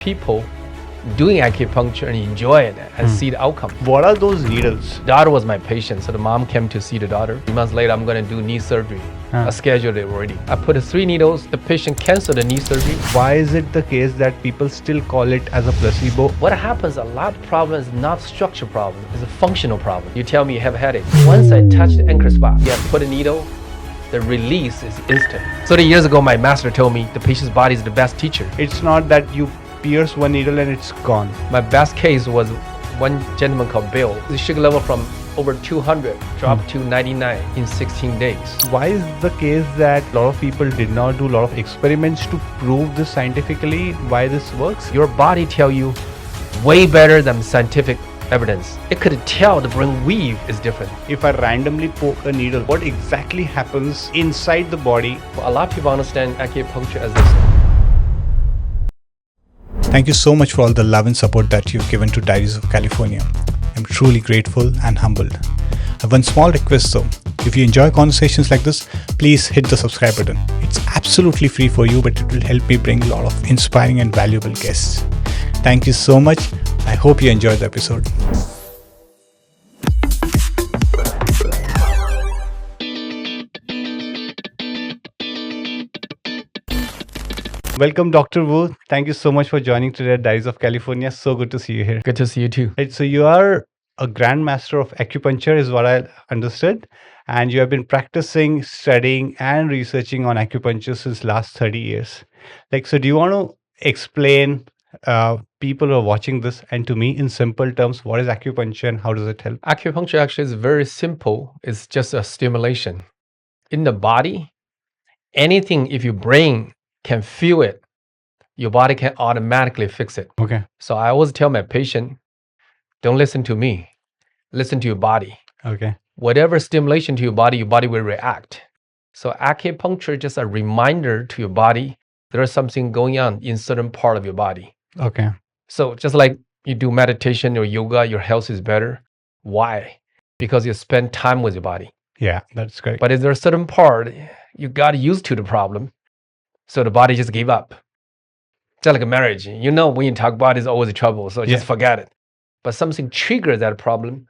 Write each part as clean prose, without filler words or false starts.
people doing acupuncture and enjoy it and see the outcome. What are those needles? Daughter was my patient, so the mom came to see the daughter. 3 months later, I'm going to do knee surgery. I scheduled it already. I put 3 needles. The patient canceled the knee surgery. Why is it the case that people still call it as a placebo? What happens, a lot of problem is not structure problem, it's a functional problem. You tell me you have a headache. Once I touch the anchor spot, you have to put a needle, the release is instant. 30 years ago, my master told me the patient's body is the best teacher. It's not that you pierce one needle and it's gone. My best case was one gentleman called Bill. The sugar level from over 200 dropped to 99 in 16 days. Why is the case that a lot of people did not do a lot of experiments to prove this scientifically, why this works? Your body tell you way better than scientific evidence. It could tell the brain weave is different. If I randomly poke a needle, what exactly happens inside the body? A lot of people understand acupuncture as this. Thank you so much for all the love and support that you've given to Diaries of California. I'm truly grateful and humbled. I have one small request though. If you enjoy conversations like this, please hit the subscribe button. It's absolutely free for you, but it will help me bring a lot of inspiring and valuable guests. Thank you so much. I hope you enjoyed the episode. Welcome, Dr. Wu. Thank you so much for joining today at Diaries of California. So good to see you here. Good to see you too. Right, so you are a grandmaster of acupuncture is what I understood. And you have been practicing, studying and researching on acupuncture since last 30 years. So do you want to explain people who are watching this and to me in simple terms, what is acupuncture and how does it help? Acupuncture actually is very simple. It's just a stimulation. In the body, anything if your brain can feel it, your body can automatically fix it. Okay. So I always tell my patient, don't listen to me. Listen to your body. Okay. Whatever stimulation to your body will react. So acupuncture is just a reminder to your body there is something going on in certain part of your body. Okay. So just like you do meditation or yoga, your health is better. Why? Because you spend time with your body. Yeah, that's correct. But is there a certain part you got used to the problem, so the body just gave up? Just like a marriage. You know when you talk about it, it's always trouble, so just forget it. But something triggers that problem.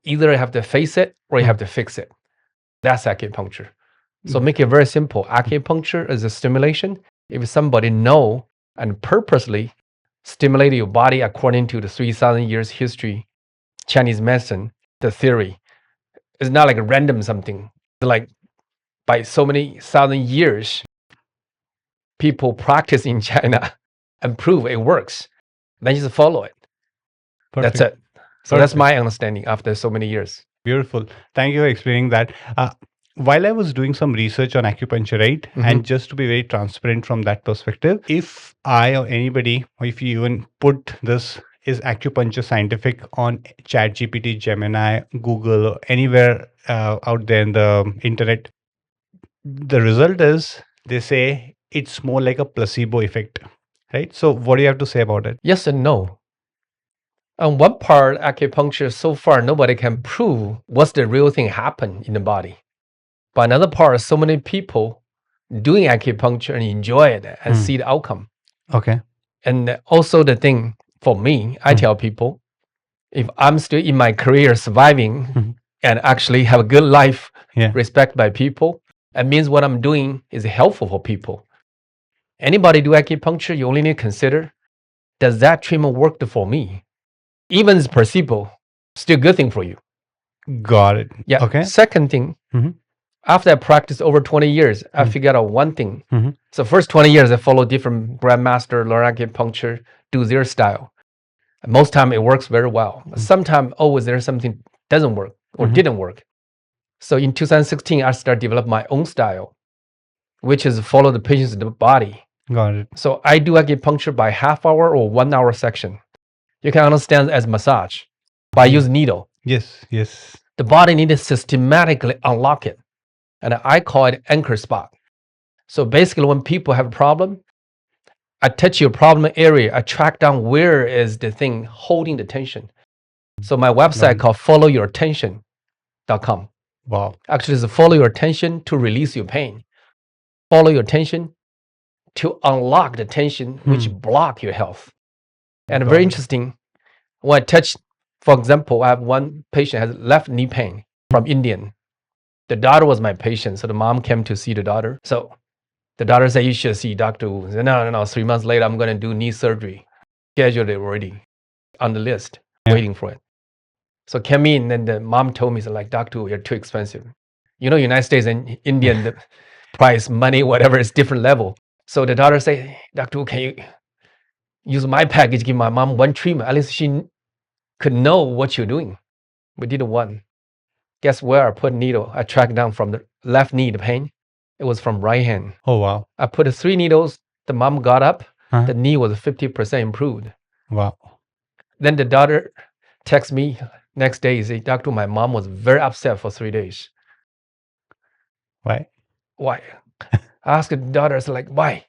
Either you have to face it or you have to fix it. That's acupuncture. So make it very simple. Acupuncture is a stimulation. If somebody know and purposely stimulate your body according to the 3,000 years history, Chinese medicine, the theory, it's not like a random something. Like by so many thousand years, people practice in China and prove it works. Then just follow it. Perfect. That's it. So that's my understanding after so many years. Beautiful. Thank you for explaining that. While I was doing some research on acupuncture, right, and just to be very transparent from that perspective, if I or anybody, or if you even put this, is acupuncture scientific on ChatGPT, Gemini, Google, or anywhere out there in the internet, the result is they say it's more like a placebo effect, right? So what do you have to say about it? Yes and no. On one part, acupuncture, so far, nobody can prove what's the real thing happen in the body. But another part, so many people doing acupuncture and enjoy it and see the outcome. Okay. And also the thing for me, I tell people, if I'm still in my career surviving and actually have a good life, respect by people, it means what I'm doing is helpful for people. Anybody do acupuncture, you only need to consider, does that treatment work for me? Even as placebo, still a good thing for you. Got it. Yeah. Okay. Second thing, after I practiced over 20 years, I figured out one thing. So first 20 years, I follow different grandmaster, learn acupuncture, do their style. And most time it works very well. Sometimes always there's something doesn't work or didn't work. So in 2016, I started develop my own style, which is follow the patient's body. Got it. So I do acupuncture by half hour or 1 hour section. You can understand as massage by use needle. Yes. Yes. The body needs to systematically unlock it. And I call it anchor spot. So basically when people have a problem, I touch your problem area, I track down where is the thing holding the tension. So my website called followyourtension.com. Wow. Actually, it's follow your tension to release your pain. Follow your tension to unlock the tension which block your health. And Got very it. interesting, when I touch, for example, I have one patient has left knee pain from Indian. The daughter was my patient, so the mom came to see the daughter. So the daughter said, you should see Dr. Wu. I said, no. 3 months later, I'm going to do knee surgery. Scheduled it already on the list, waiting for it. So came in, and the mom told me, so like, Dr. Wu, you're too expensive. You know, United States and Indian, the price, money, whatever, is different level. So the daughter said, Dr. Wu, can you use my package, give my mom one treatment? At least she could know what you're doing. We did one. Guess where I put needle? I tracked down from the left knee, the pain. It was from right hand. Oh, wow. I put 3 needles. The mom got up. Huh? The knee was 50% improved. Wow. Then the daughter texted me next day. Say, Doctor, my mom was very upset for 3 days. Why? Why? I asked the daughter, I said, like, why?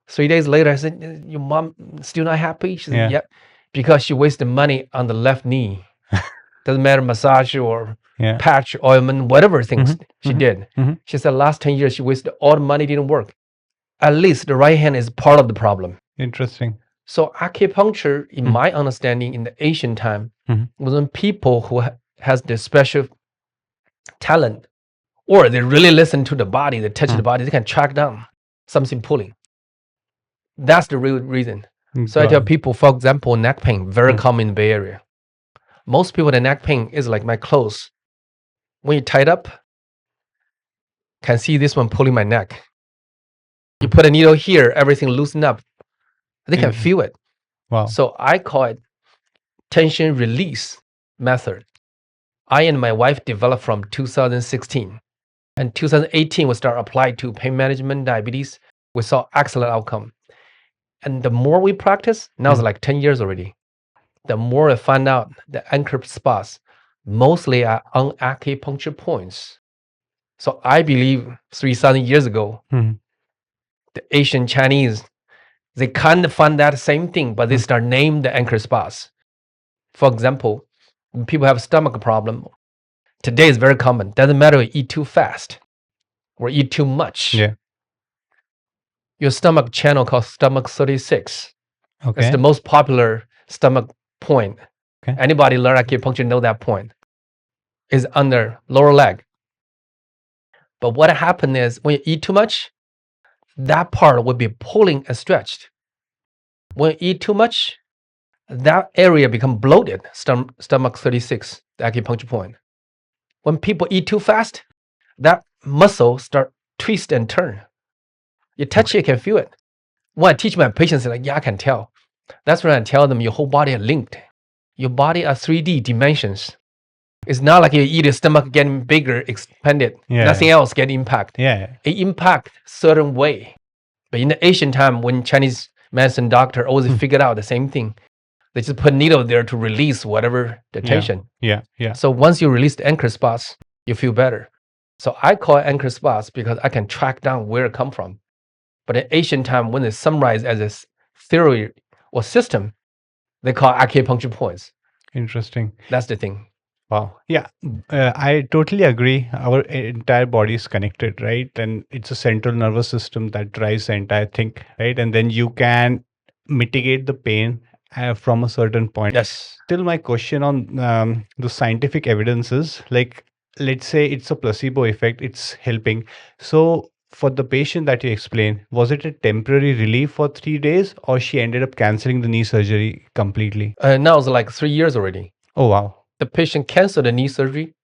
3 days later, I said, your mom still not happy? She said, yep. Because she wasted money on the left knee. Doesn't matter, massage or patch, ointment, whatever things she did. She said last 10 years, she wasted all the money, didn't work. At least the right hand is part of the problem. Interesting. So acupuncture, in my understanding, in the ancient time, was when people who has the special talent, or they really listen to the body, they touch the body, they can track down something pulling. That's the real reason. So I tell people, for example, neck pain, very common in the Bay Area. Most people, the neck pain is like my clothes. When you tie it up, can see this one pulling my neck. You put a needle here, everything loosen up. They can feel it. Wow. So I call it tension release method. I and my wife developed from 2016. And 2018, we start applied to pain management, diabetes. We saw excellent outcome. And the more we practice, now it's like 10 years already. The more I find out the anchor spots mostly are on acupuncture points. So I believe 3,000 years ago, the Asian Chinese, they kind of find that same thing, but they start name the anchor spots. For example, when people have a stomach problem, today is very common. Doesn't matter if you eat too fast or eat too much. Yeah. Your stomach channel called stomach 36. Okay. It's the most popular stomach point. Okay. Anybody learn acupuncture know that point. Is under lower leg. But what happened is when you eat too much, that part will be pulling and stretched. When you eat too much, that area become bloated, stomach 36, the acupuncture point. When people eat too fast, that muscle start twist and turn. You touch it, you can feel it. When I teach my patients, they're like, yeah, I can tell. That's when I tell them your whole body are linked. Your body are 3D dimensions. It's not like you eat your stomach getting bigger, expanded. Nothing else get impact. It impact certain way. But in the ancient time, when Chinese medicine doctor always figured out the same thing, they just put needle there to release whatever the tension. So once you release the anchor spots, you feel better. So I call it anchor spots because I can track down where it come from. But in ancient time, when it's summarized as a theory or system, they call acupuncture points. Interesting. That's the thing. Wow. Yeah, I totally agree. Our entire body is connected, right? And it's a central nervous system that drives the entire thing, right? And then you can mitigate the pain from a certain point. Yes. Still, my question on the scientific evidence is, like, let's say it's a placebo effect, it's helping. So for the patient that you explained, was it a temporary relief for 3 days, or she ended up canceling the knee surgery completely? Now it's like 3 years already. Oh, wow. The patient canceled the knee surgery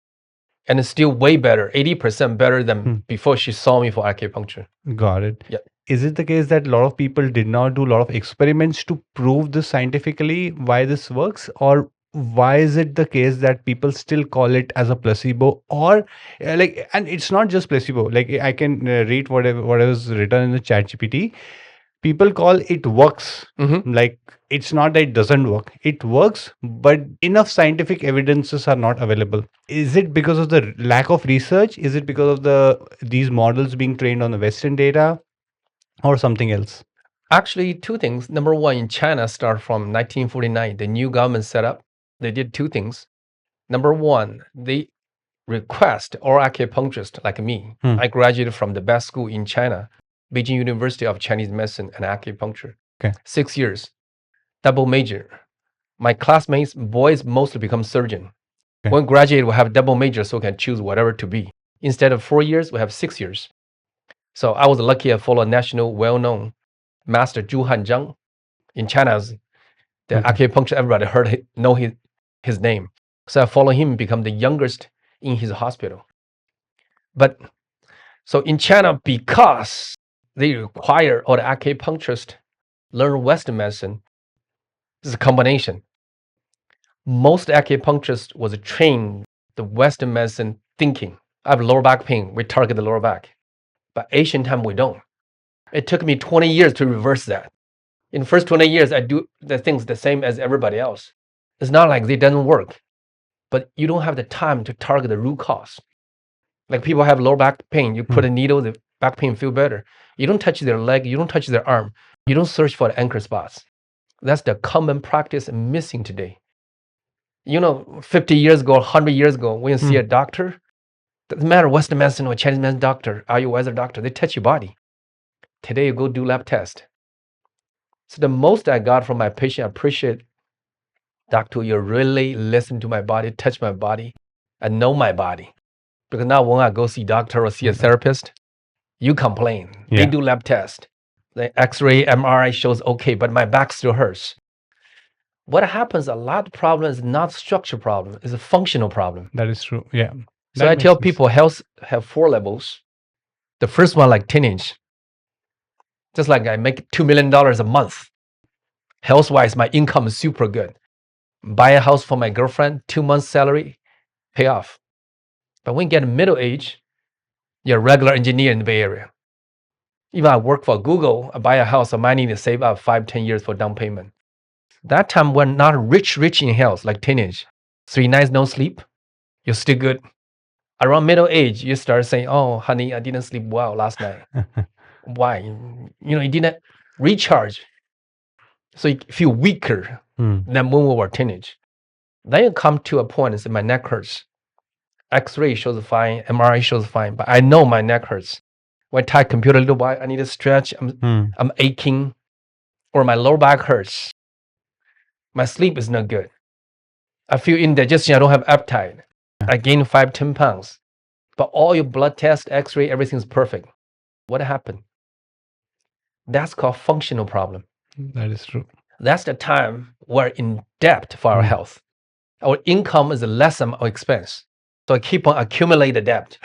and it's still way better, 80% better than before she saw me for acupuncture. Got it. Yeah. Is it the case that a lot of people did not do a lot of experiments to prove this scientifically, why this works? Or why is it the case that people still call it as a placebo? Or like, and it's not just placebo, like I can read whatever is written in the chat GPT. People call it works. Like, it's not that it doesn't work. It works, but enough scientific evidences are not available. Is it because of the lack of research? Is it because of these models being trained on the Western data, or something else? Actually, 2 things. Number one, in China, start from 1949, the new government set up. They did 2 things. Number one, they request all acupuncturists like me. I graduated from the best school in China, Beijing University of Chinese Medicine and Acupuncture. 6 years. double major. My classmates, boys, mostly become surgeon. Okay. When graduate, we have double major, so we can choose whatever to be. Instead of 4 years, we have 6 years. So I was lucky I followed national well-known master Zhu Hanzhang in China. The acupuncture, everybody know his name. So I follow him, become the youngest in his hospital. But so in China, because they require all the acupuncturists learn Western medicine, this is a combination. Most acupuncturists was trained the Western medicine thinking. I have lower back pain, we target the lower back. But Asian time, we don't. It took me 20 years to reverse that. In the first 20 years, I do the things the same as everybody else. It's not like it doesn't work, but you don't have the time to target the root cause. Like people have lower back pain, you put a needle, the back pain feel better. You don't touch their leg, you don't touch their arm. You don't search for the anchor spots. That's the common practice missing today. 50 years ago, 100 years ago, when you see a doctor, doesn't matter Western medicine or Chinese medicine doctor, Ayurveda doctor, they touch your body. Today, you go do lab test. So the most I got from my patient, I appreciate, doctor, you really listen to my body, touch my body, and know my body. Because now when I go see doctor or see a therapist, you complain. Yeah. They do lab test. The X-ray, MRI shows okay, but my back still hurts. What happens, a lot of problems is not structure problem, it's a functional problem. That is true. Yeah. So I tell people health have 4 levels. The first one like 10-inch. Just like I make $2 million a month. Health-wise, my income is super good. Buy a house for my girlfriend, 2 months salary, pay off. But when you get middle age, you're a regular engineer in the Bay Area. Even I work for Google, I buy a house, I might need to save up 5-10 years for down payment. That time we're not rich in health, like 10-inch. 3 nights no sleep, you're still good. Around middle age, you start saying, oh, honey, I didn't sleep well last night. Why? You didn't recharge. So you feel weaker than when we were 10-inch. Then you come to a point and say, my neck hurts. X-ray shows fine, MRI shows fine, but I know my neck hurts. When I type computer a little while, I need to stretch, I'm aching, or my lower back hurts. My sleep is not good. I feel indigestion, I don't have appetite. I gain 5-10 pounds. But all your blood tests, X-ray, everything's perfect. What happened? That's called functional problem. That is true. That's the time we're in debt for our health. Our income is less than our expense. So I keep on accumulating debt.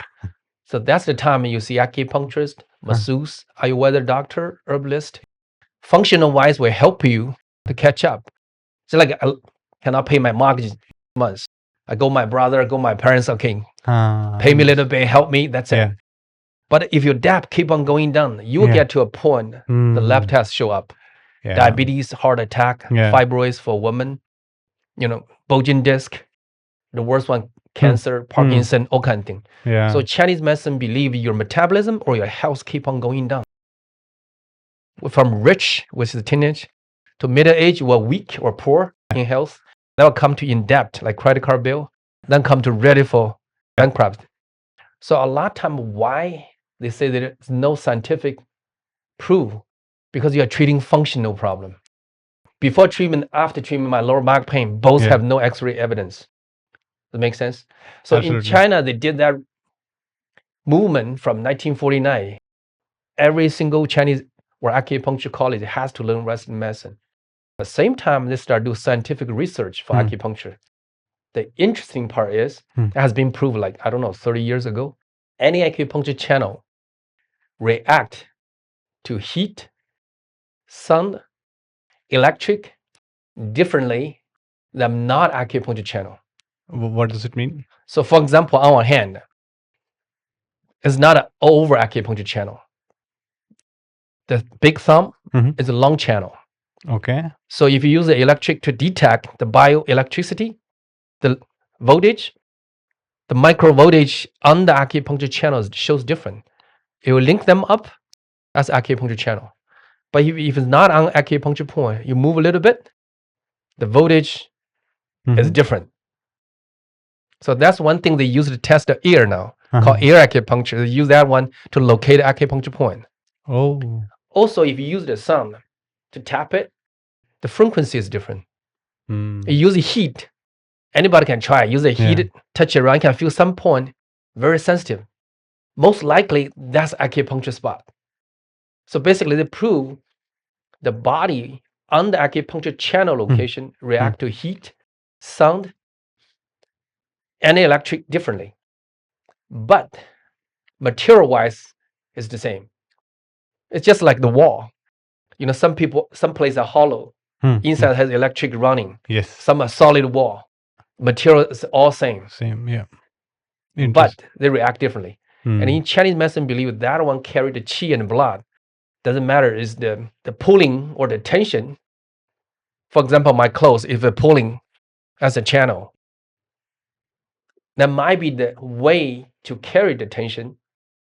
So that's the time you see acupuncturist, masseuse, Ayurveda doctor, herbalist. Functional wise will help you to catch up. So like I cannot pay my mortgage months. I go my brother, I go my parents, okay, pay me a little bit, help me, that's it. But if your debt keep on going down, you will get to a point, the lab tests show up. Diabetes, heart attack, fibroids for women, bulging disc, the worst one, cancer, Parkinson, all kind of thing. So Chinese medicine believe your metabolism or your health keep on going down. From rich, which is 10-inch, to middle age, you are weak or poor in health. That will come to in debt, like credit card bill, then come to ready for bankrupt. So a lot of time, why they say that there's no scientific proof, because you are treating functional problem. Before treatment, after treatment, my lower back pain, both have no X-ray evidence. Does that make sense? So in China, they did that movement from 1949. Every single Chinese or acupuncture college has to learn Western medicine. At the same time, they start doing scientific research for acupuncture. The interesting part is, it has been proved 30 years ago, any acupuncture channel react to heat, sun, electric differently than not acupuncture channel. What does it mean? So for example, on our hand, it's not an over acupuncture channel. The big thumb is a long channel. Okay. So if you use the electric to detect the bioelectricity, the voltage, the micro voltage on the acupuncture channels shows different. It will link them up as acupuncture channel. But if it's not on acupuncture point, you move a little bit, the voltage is different. So that's one thing they use to test the ear now, called ear acupuncture. They use that one to locate the acupuncture point. Oh. Also, if you use the sun to tap it, The frequency is different. Mm. You use heat. Anybody can try. Use the heat, touch it around, can feel some point, very sensitive. Most likely, that's acupuncture spot. So basically, they prove the body on the acupuncture channel location react to heat, sound, and electric differently. But material-wise, it's the same. It's just like the wall. You know, some places are hollow. Inside has electric running. Yes. Some are solid wall. Material is all same. Same, yeah. But they react differently. And in Chinese medicine, believe that one carry the qi and blood. Doesn't matter is the pulling or the tension. For example, my clothes, if it's pulling as a channel, that might be the way to carry the tension.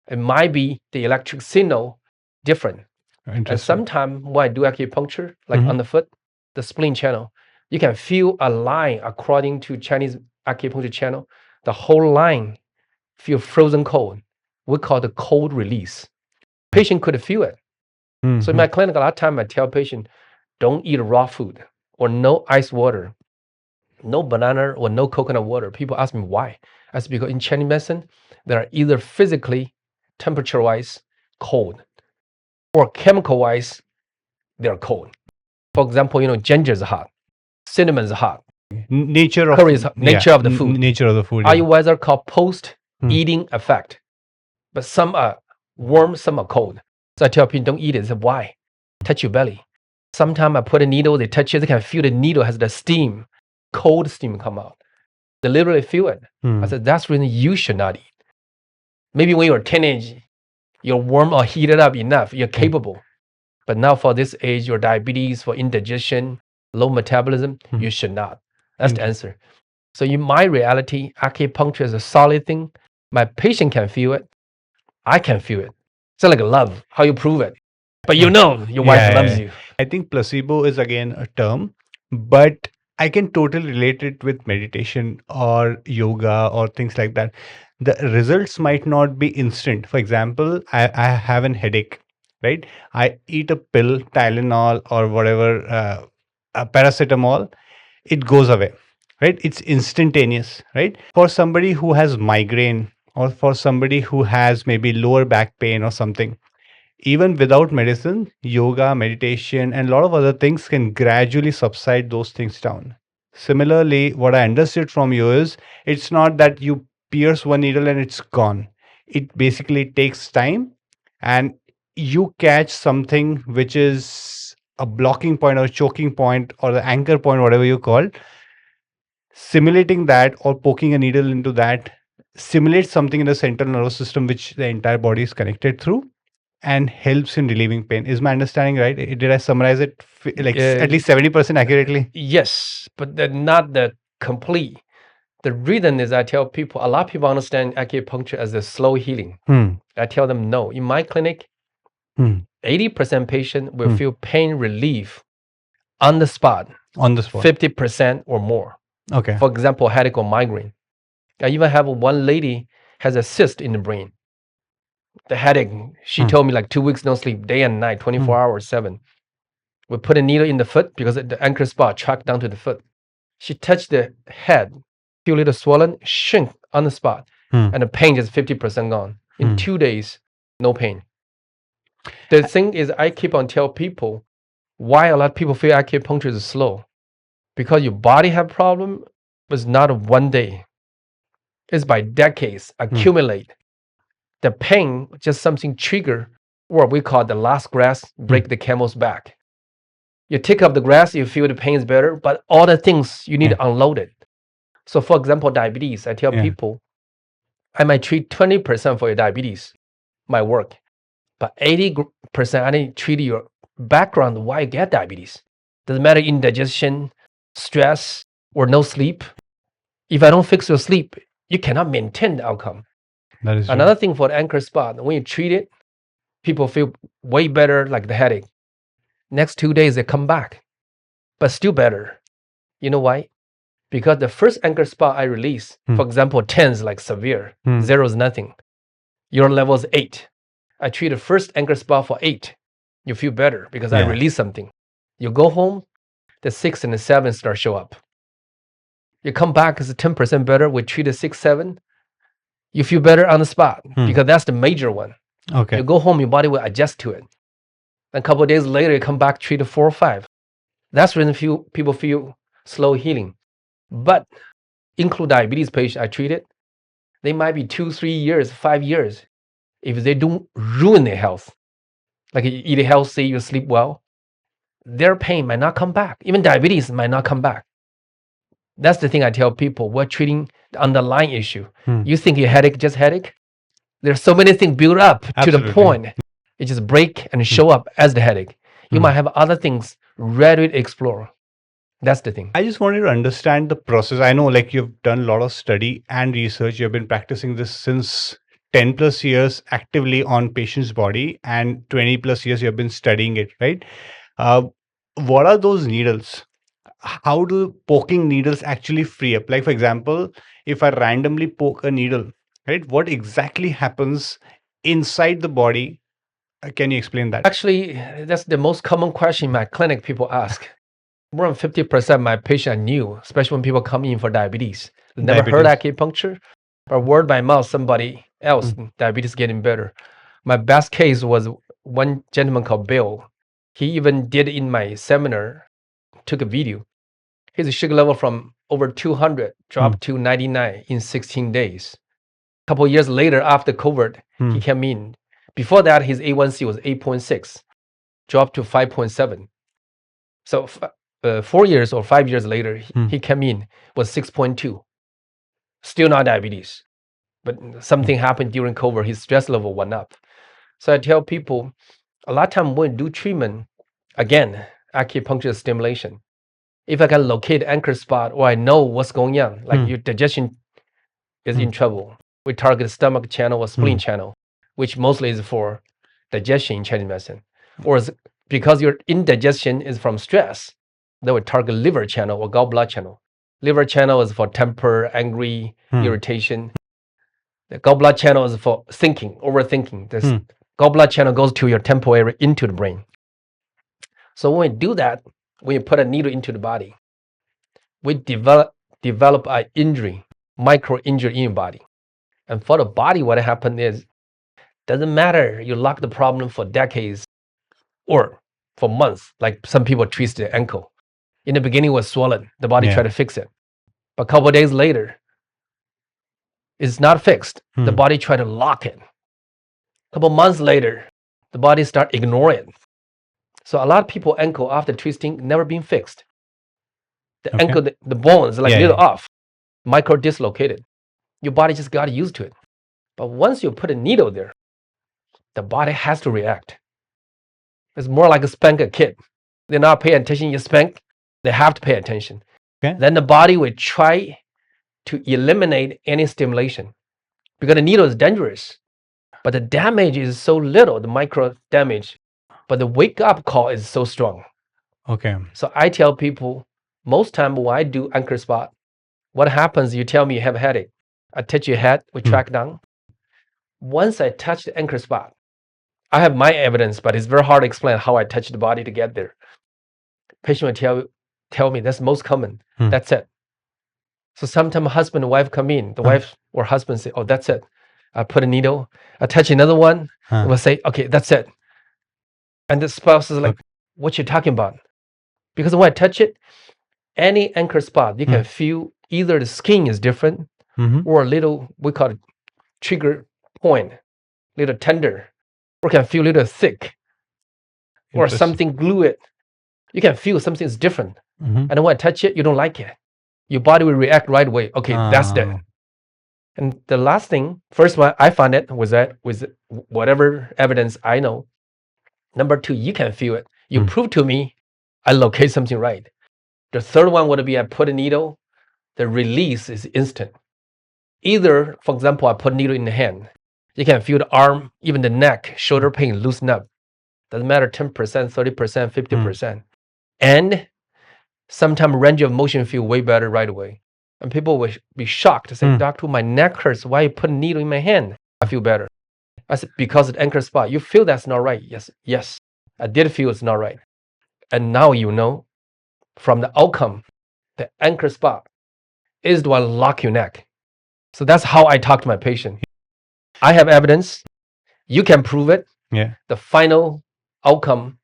It might be the electric signal different. And sometimes when I do acupuncture, like on the foot, the spleen channel, you can feel a line according to Chinese acupuncture channel. The whole line feel frozen cold. We call the cold release. Patient could feel it. So in my clinic, a lot of time I tell patient, don't eat raw food or no ice water, no banana or no coconut water. People ask me why. That's because in Chinese medicine, they are either physically, temperature-wise, cold, or chemical-wise, they're cold. For example, ginger is hot, cinnamon is hot, nature of curry is hot, nature of the food. Nature of the food. Ayurveda called post-eating effect. But some are warm, some are cold. So I tell people don't eat it. I say, why? Touch your belly. Sometimes I put a needle, they touch it, they can feel the needle has the steam, cold steam come out. They literally feel it. I said, that's the reason you should not eat. Maybe when you're a teenage, you're warm or heated up enough, you're capable. But now for this age, your diabetes, for indigestion, low metabolism, you should not. That's the answer. So in my reality, acupuncture is a solid thing. My patient can feel it. I can feel it. It's like love, how you prove it. But your wife loves you. I think placebo is again a term, but I can totally relate it with meditation or yoga or things like that. The results might not be instant. For example, I have an headache, right? I eat a pill, Tylenol or whatever, a paracetamol, it goes away, right? It's instantaneous, right? For somebody who has migraine or for somebody who has maybe lower back pain or something, even without medicine, yoga, meditation, and a lot of other things can gradually subside those things down. Similarly, what I understood from you is it's not that you pierce one needle and it's gone. It basically takes time and you catch something which is a blocking point or choking point or the anchor point, whatever you call, simulating that or poking a needle into that simulates something in the central nervous system which the entire body is connected through and helps in relieving pain. Is my understanding right? Did I summarize it at least 70% accurately? Yes, but not the complete. The reason is I tell people, a lot of people understand acupuncture as a slow healing. I tell them no. In my clinic, 80% patient will feel pain relief on the spot. 50% or more. Okay. For example, headache or migraine. I even have one lady has a cyst in the brain. The headache, she told me like 2 weeks no sleep, day and night, 24 hours, 7. We put a needle in the foot because the anchor spot tracked down to the foot. She touched the head, feel a little swollen, shrink on the spot, and the pain is 50% gone. In 2 days, no pain. The thing is, I keep on tell people why a lot of people feel acupuncture is slow. Because your body have problem, it's not one day. It's by decades accumulate. The pain, just something trigger, what we call the last grass, break the camel's back. You take up the grass, you feel the pain is better, but all the things you need to unload it. So for example, diabetes, I tell people, I might treat 20% for your diabetes, my work, but 80% I need to treat your background, why you get diabetes. Doesn't matter indigestion, stress, or no sleep. If I don't fix your sleep, you cannot maintain the outcome. That is another thing for the anchor spot. When you treat it, people feel way better, like the headache. Next 2 days, they come back, but still better. You know why? Because the first anchor spot I release, for example, 10 is like severe, 0 is nothing. Your level is 8. I treat the first anchor spot for 8. You feel better because I release something. You go home, the 6 and the 7 start show up. You come back as 10% better. We treat the 6, 7. You feel better on the spot because that's the major one. Okay. You go home, your body will adjust to it. A couple of days later, you come back, treat the 4 or 5. That's when people feel slow healing. But include diabetes patient I treated, they might be 2, 3 years, 5 years. If they don't ruin their health, like you eat healthy, you sleep well, their pain might not come back. Even diabetes might not come back. That's the thing I tell people. We're treating the underlying issue. You think your headache just headache? There's so many things built up to the point it just break and show up as the headache. You might have other things ready to explore. That's the thing. I just wanted to understand the process. I know like you've done a lot of study and research. You've been practicing this since 10 plus years actively on patient's body, and 20 plus years you've been studying it, right? What are those needles? How do poking needles actually free up? Like, for example, if I randomly poke a needle, right, what exactly happens inside the body? Can you explain that? Actually, that's the most common question in my clinic people ask. More than 50% of my patients are new, especially when people come in for diabetes. They never heard acupuncture, but word by mouth, somebody else, diabetes getting better. My best case was one gentleman called Bill. He even did in my seminar, took a video. His sugar level from over 200 dropped to 99 in 16 days. A couple of years later, after COVID, he came in. Before that, his A1C was 8.6, dropped to 5.7. So 4 years or 5 years later, he came in, was 6.2. Still not diabetes. But something happened during COVID, his stress level went up. So I tell people, a lot of time when we do treatment, again, acupuncture stimulation. If I can locate anchor spot or I know what's going on, like your digestion is in trouble, we target the stomach channel or spleen channel, which mostly is for digestion in Chinese medicine. Or because your indigestion is from stress, then we target liver channel or gallbladder channel. Liver channel is for temper, angry, irritation. The gallbladder channel is for thinking, overthinking. This gallbladder channel goes to your temporal area into the brain. So when we do that, when you put a needle into the body, we develop an injury, micro injury in your body. And for the body, what happened is, doesn't matter you lock the problem for decades or for months, like some people twist their ankle. In the beginning, it was swollen. The body tried to fix it. But a couple of days later, it's not fixed. The body tried to lock it. A couple of months later, the body start ignoring it. So a lot of people ankle after twisting never been fixed. The ankle, the bones like little off, micro dislocated. Your body just got used to it. But once you put a needle there, the body has to react. It's more like a spank a kid. They're not paying attention, you spank, they have to pay attention. Then the body will try to eliminate any stimulation because the needle is dangerous. But the damage is so little, the micro damage, but the wake up call is so strong. So I tell people, most time when I do anchor spot, what happens, you tell me you have a headache. I touch your head, we track down. Once I touch the anchor spot, I have my evidence, but it's very hard to explain how I touch the body to get there. Patient will tell me that's most common. That's it. So sometimes husband and wife come in, the wife or husband say, oh, that's it. I put a needle, I touch another one, and we'll say, okay, that's it. And the spouse is like, what you talking about? Because when I touch it, any anchor spot, you can feel either the skin is different or a little, we call it trigger point, little tender, or can feel a little thick, or something glue it. You can feel something is different. And when I touch it, you don't like it. Your body will react right away. Okay, that's that. And the last thing, first one I found it was that with whatever evidence I know. Number 2, you can feel it. You prove to me I locate something right. The third one would be I put a needle, the release is instant. Either, for example, I put a needle in the hand. You can feel the arm, even the neck, shoulder pain loosen up. Doesn't matter 10%, 30%, 50%. And sometimes range of motion feel way better right away. And people will be shocked to say, doctor, my neck hurts. Why you put a needle in my hand? I feel better. I said, because of the anchor spot. You feel that's not right. Yes. I did feel it's not right. And now you know, from the outcome, the anchor spot is the one lock your neck. So that's how I talk to my patient. I have evidence. You can prove it. Yeah. The final outcome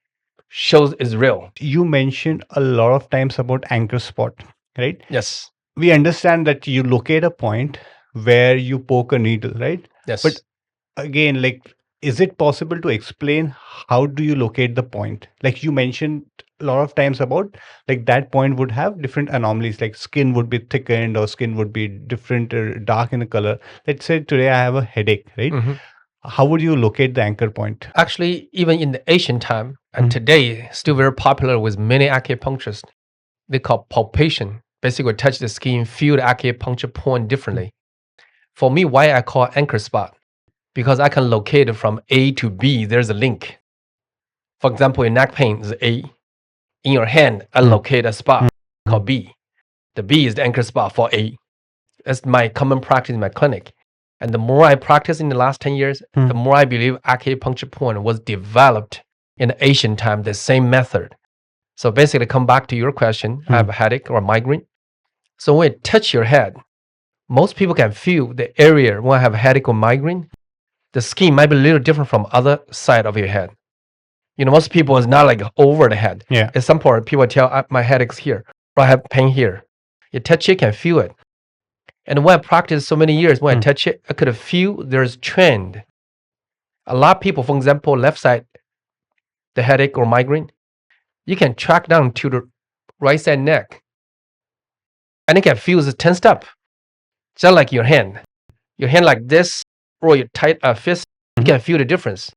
shows is real. You mentioned a lot of times about anchor spot, right? Yes. We understand that you locate a point where you poke a needle, right? Yes. But again, like, is it possible to explain how do you locate the point? Like you mentioned a lot of times about like that point would have different anomalies, like skin would be thickened or skin would be different or dark in the color. Let's say today I have a headache, right? Mhm. How would you locate the anchor point? Actually, even in the ancient time and Mhm. today, still very popular with many acupuncturists. They call palpation. Basically, touch the skin, feel the acupuncture point differently. For me, why I call anchor spot? Because I can locate it from A to B. There's a link. For example, in neck pain is A. In your hand, I locate a spot called B. The B is the anchor spot for A. That's my common practice in my clinic. And the more I practice in the last 10 years, the more I believe acupuncture point was developed in the ancient time, the same method. So basically, come back to your question, I have a headache or migraine. So when you touch your head, most people can feel the area when I have a headache or migraine. The skin might be a little different from other side of your head. You know, most people is not like over the head. Yeah. At some point, people tell my headache's here, or I have pain here. You touch it, can feel it. And when I practiced so many years, when I touch it, I could feel there's trend. A lot of people, for example, left side, the headache or migraine, you can track down to the right side neck, and you can feel it's tensed up, just like your hand. Your hand like this, or your tight fist, you can feel the difference.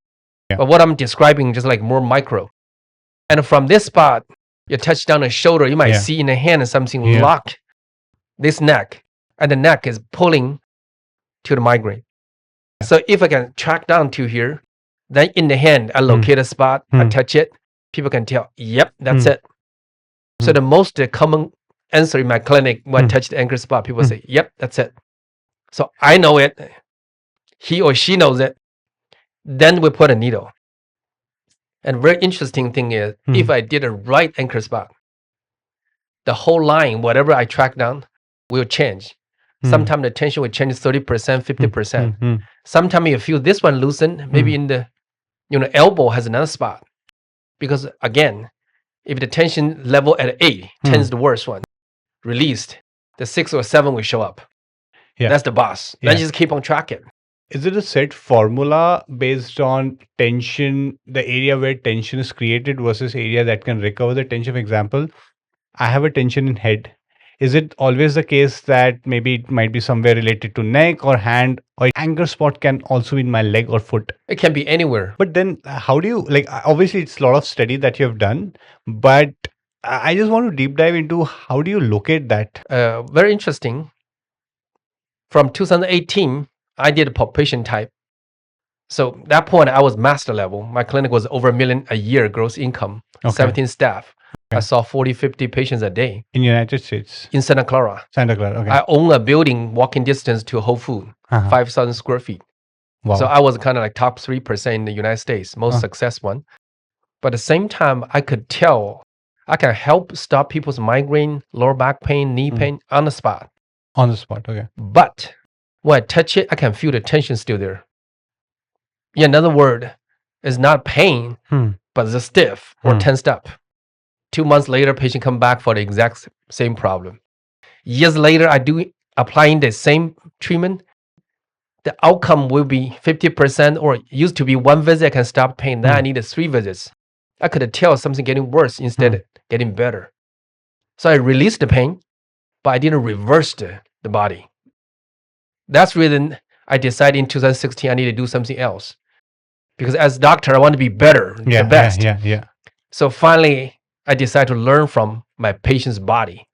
Yeah. But what I'm describing just like more micro. And from this spot, you touch down the shoulder, you might see in the hand something lock this neck, and the neck is pulling to the migraine. So if I can track down to here, then in the hand, I locate a spot, I touch it, people can tell, yep, that's it. So the most common answer in my clinic when I touch the anchor spot, people say, yep, that's it. So I know it, he or she knows it, then we put a needle. And very interesting thing is, if I did a right anchor spot, the whole line, whatever I track down, will change. Sometimes the tension will change 30%, 50%. Sometimes you feel this one loosen, maybe in the elbow has another spot. Because again, if the tension level at 8, 10 is the worst one, released, the 6 or 7 will show up. Yeah. That's the boss. Then just keep on tracking. Is it a set formula based on tension, the area where tension is created versus area that can recover the tension? For example, I have a tension in head. Is it always the case that maybe it might be somewhere related to neck or hand, or anchor spot can also be in my leg or foot? It can be anywhere. But then how do you, like, obviously it's a lot of study that you have done, but I just want to deep dive into how do you locate that? Very interesting. From 2018, I did a palpation type. So that point, I was master level. My clinic was over $1 million a year gross income, 17 staff. I saw 40, 50 patients a day. In United States? In Santa Clara. Santa Clara, okay. I own a building walking distance to Whole Foods, 5,000 square feet. Wow. So I was kind of like top 3% in the United States, most success one. But at the same time, I could tell I can help stop people's migraine, lower back pain, knee pain on the spot. On the spot, okay. But when I touch it, I can feel the tension still there. In another word, it's not pain, but it's stiff or tensed up. 2 months later, patient come back for the exact same problem. Years later, I do applying the same treatment. The outcome will be 50%, or used to be 1 visit, I can stop pain. Now I needed 3 visits. I could tell something getting worse instead of getting better. So I released the pain, but I didn't reverse the body. That's the reason I decided in 2016 I need to do something else. Because as a doctor, I want to be better, the best. So finally, I decided to learn from my patient's body.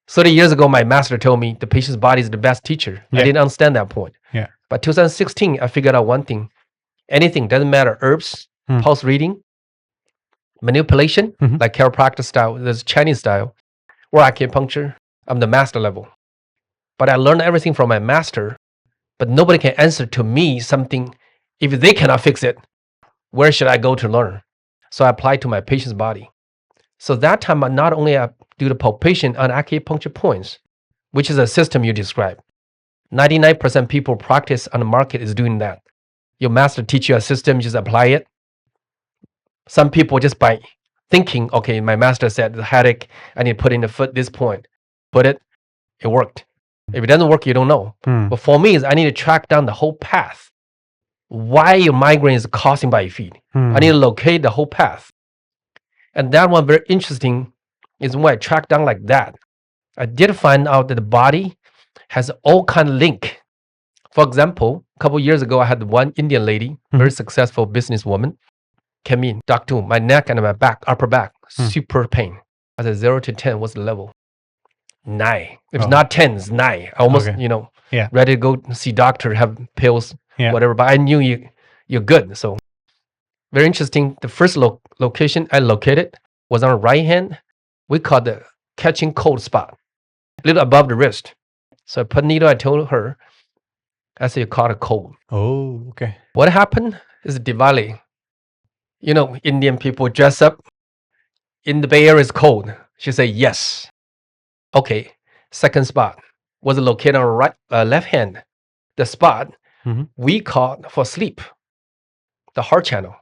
30 years ago, my master told me the patient's body is the best teacher. I didn't understand that point. But 2016, I figured out one thing. Anything, doesn't matter, herbs, pulse reading, manipulation, like chiropractic style, there's Chinese style, or acupuncture, I'm the master level. But I learned everything from my master, but nobody can answer to me something. If they cannot fix it, where should I go to learn? So I applied to my patient's body. So that time, not only I do the palpation on acupuncture points, which is a system you describe. 99% people practice on the market is doing that. Your master teach you a system, just apply it. Some people just by thinking, okay, my master said the headache, I need to put in the foot this point. Put it worked. If it doesn't work, you don't know. But for me, I need to track down the whole path. Why your migraine is causing by your feet. I need to locate the whole path. And that one very interesting is when I track down like that. I did find out that the body has all kind of link. For example, a couple years ago, I had one Indian lady, very successful businesswoman, came in, doctor, my neck and my back, upper back, super pain. I said 0 to 10, what's the level? 9. If it's not 10, it's 9. I almost, ready to go see doctor, have pills, whatever. But I knew you're good. So very interesting. The first location I located was on the right hand. We call the catching cold spot, a little above the wrist. So I put needle. I told her, I said, you caught a cold. Oh, okay. What happened is Diwali. Indian people dress up. In the Bay Area is cold. She said, yes. Okay. Second spot was located on right, left hand. The spot we called for sleep, the heart channel.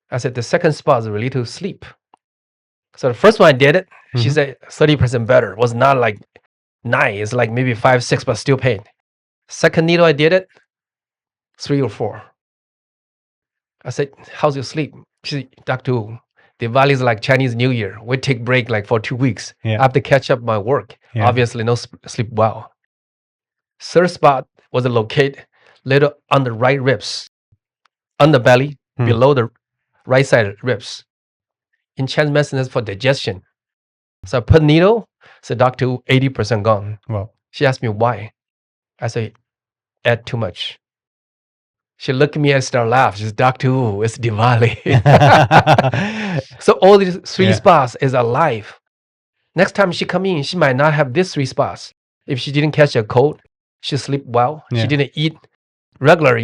I said, the second spot is related to sleep. So the first one I did it, she said 30% better. It was not like 9. It's like maybe 5, 6, but still pain. Second needle I did it, 3 or 4. I said, how's your sleep? She said, Doctor, Diwali is like Chinese New Year. We take break like for 2 weeks. I have to catch up my work. Obviously, no sleep well. Third spot was located little on the right ribs, on the belly, below the right side ribs. In Chinese medicine, it's for digestion. So I put needle, said, Doctor, 80% gone. Wow. She asked me why. I say, add too much. She looked at me and started laughing. She said, Doctor, it's Diwali. So all these 3 spots is alive. Next time she come in, she might not have these 3 spots. If she didn't catch a cold, she sleep well. She didn't eat regular,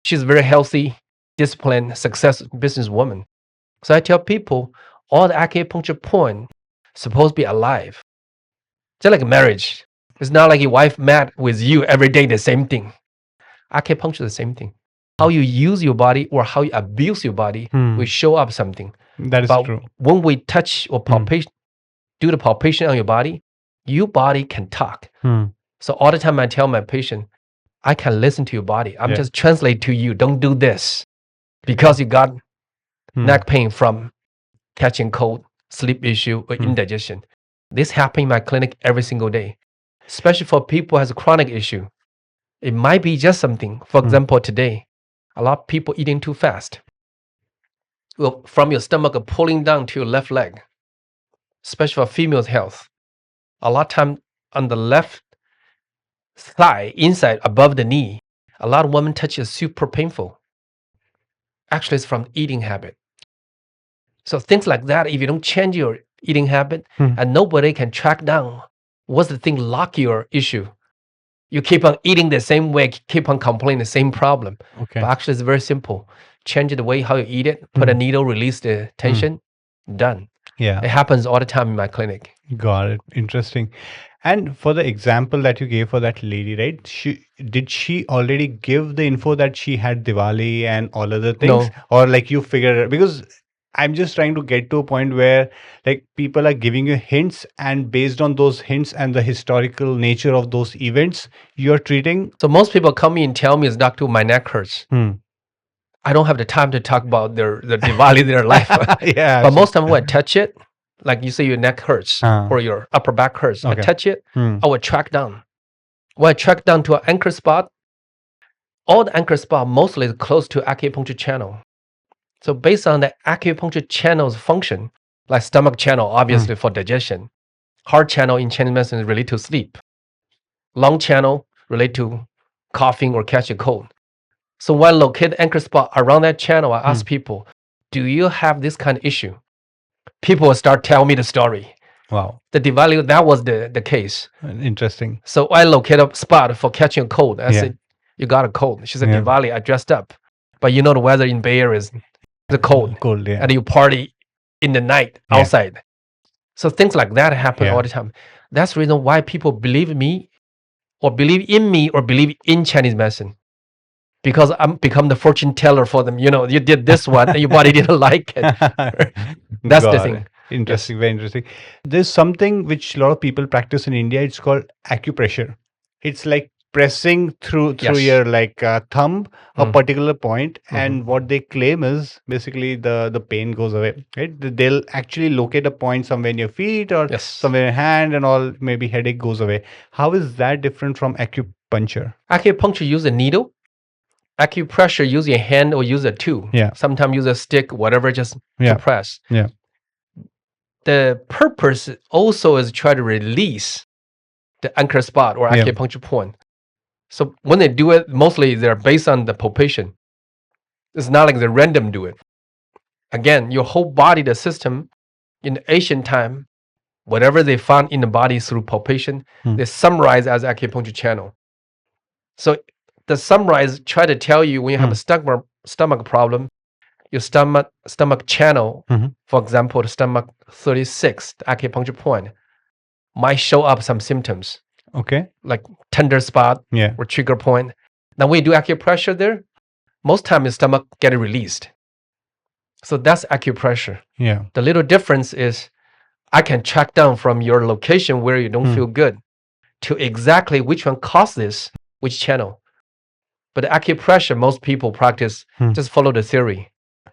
She's very healthy, disciplined, success businesswoman. So I tell people, all the acupuncture point supposed to be alive. Just like a marriage. It's not like your wife met with you every day, the same thing. Acupuncture is the same thing. How you use your body or how you abuse your body will show up something. That is true. When we touch or palpation, do the palpation on your body can talk. So all the time I tell my patient, I can listen to your body. I'm just translate to you. Don't do this because you got neck pain from catching cold, sleep issue, or indigestion. This happens in my clinic every single day, especially for people who has a chronic issue. It might be just something. For example, today, a lot of people eating too fast. Well, from your stomach pulling down to your left leg, especially for females' health. A lot of time on the left thigh, inside, above the knee, a lot of women touch is super painful. Actually, it's from eating habit. So things like that, if you don't change your eating habit, and nobody can track down what's the thing lock your issue. You keep on eating the same way, keep on complaining the same problem. Okay. But actually, it's very simple. Change the way how you eat it, put a needle, release the tension, done. Yeah. It happens all the time in my clinic. Got it. Interesting. And for the example that you gave for that lady, right? Did she already give the info that she had Diwali and all other things? No. Or like you figured it? Because I'm just trying to get to a point where like people are giving you hints, and based on those hints and the historical nature of those events, you're treating. So most people come in and tell me, Doctor, my neck hurts. I don't have the time to talk about their Diwali, their life. Yeah. But most time when I touch it, like you say your neck hurts or your upper back hurts, I touch it, I will track down. When I track down to an anchor spot, all the anchor spot mostly is close to acupuncture channel. So based on the acupuncture channel's function, like stomach channel, obviously for digestion, heart channel in Chinese medicine is related to sleep, lung channel related to coughing or catch a cold. So when I locate the anchor spot around that channel, I ask people, do you have this kind of issue? People will start telling me the story. Wow. The Diwali, that was the case. Interesting. So I locate a spot for catching a cold. I said, you got a cold. She said, Diwali, I dressed up. But you know the weather in Bay Area is the cold. Cold, yeah. And you party in the night outside. So things like that happen Yeah. all the time. That's the reason why people believe me or believe in me or believe in Chinese medicine. Because I'm become the fortune teller for them. You know, you did this one and your body didn't like it. That's the Got thing. it. Interesting, very interesting. There's something which a lot of people practice in India. It's called acupressure. It's like pressing through Yes. your like thumb a Mm. particular point, Mhm. and what they claim is basically the pain goes away. Right? They'll actually locate a point somewhere in your feet or Yes. somewhere in your hand, and all maybe headache goes away. How is that different from acupuncture? Acupuncture use a needle. Acupressure use your hand or use a tool. Yeah. Sometimes use a stick, whatever, just Yeah. to press. Yeah. The purpose also is try to release the anchor spot or Yeah. acupuncture point. So when they do it, mostly they're based on the palpation. It's not like they random do it. Again, your whole body, the system, in the ancient time, whatever they found in the body through palpation, they summarize as acupuncture channel. So the summarize try to tell you when you have a stomach problem, your stomach channel, for example, the stomach 36, the acupuncture point, might show up some symptoms Okay. like tender spot Yeah. or trigger point. Now when you do acupressure there, most time your stomach get released. So that's acupressure. Yeah. The little difference is I can track down from your location where you don't feel good to exactly which one caused this, which channel. But acupressure, most people practice, just follow the theory.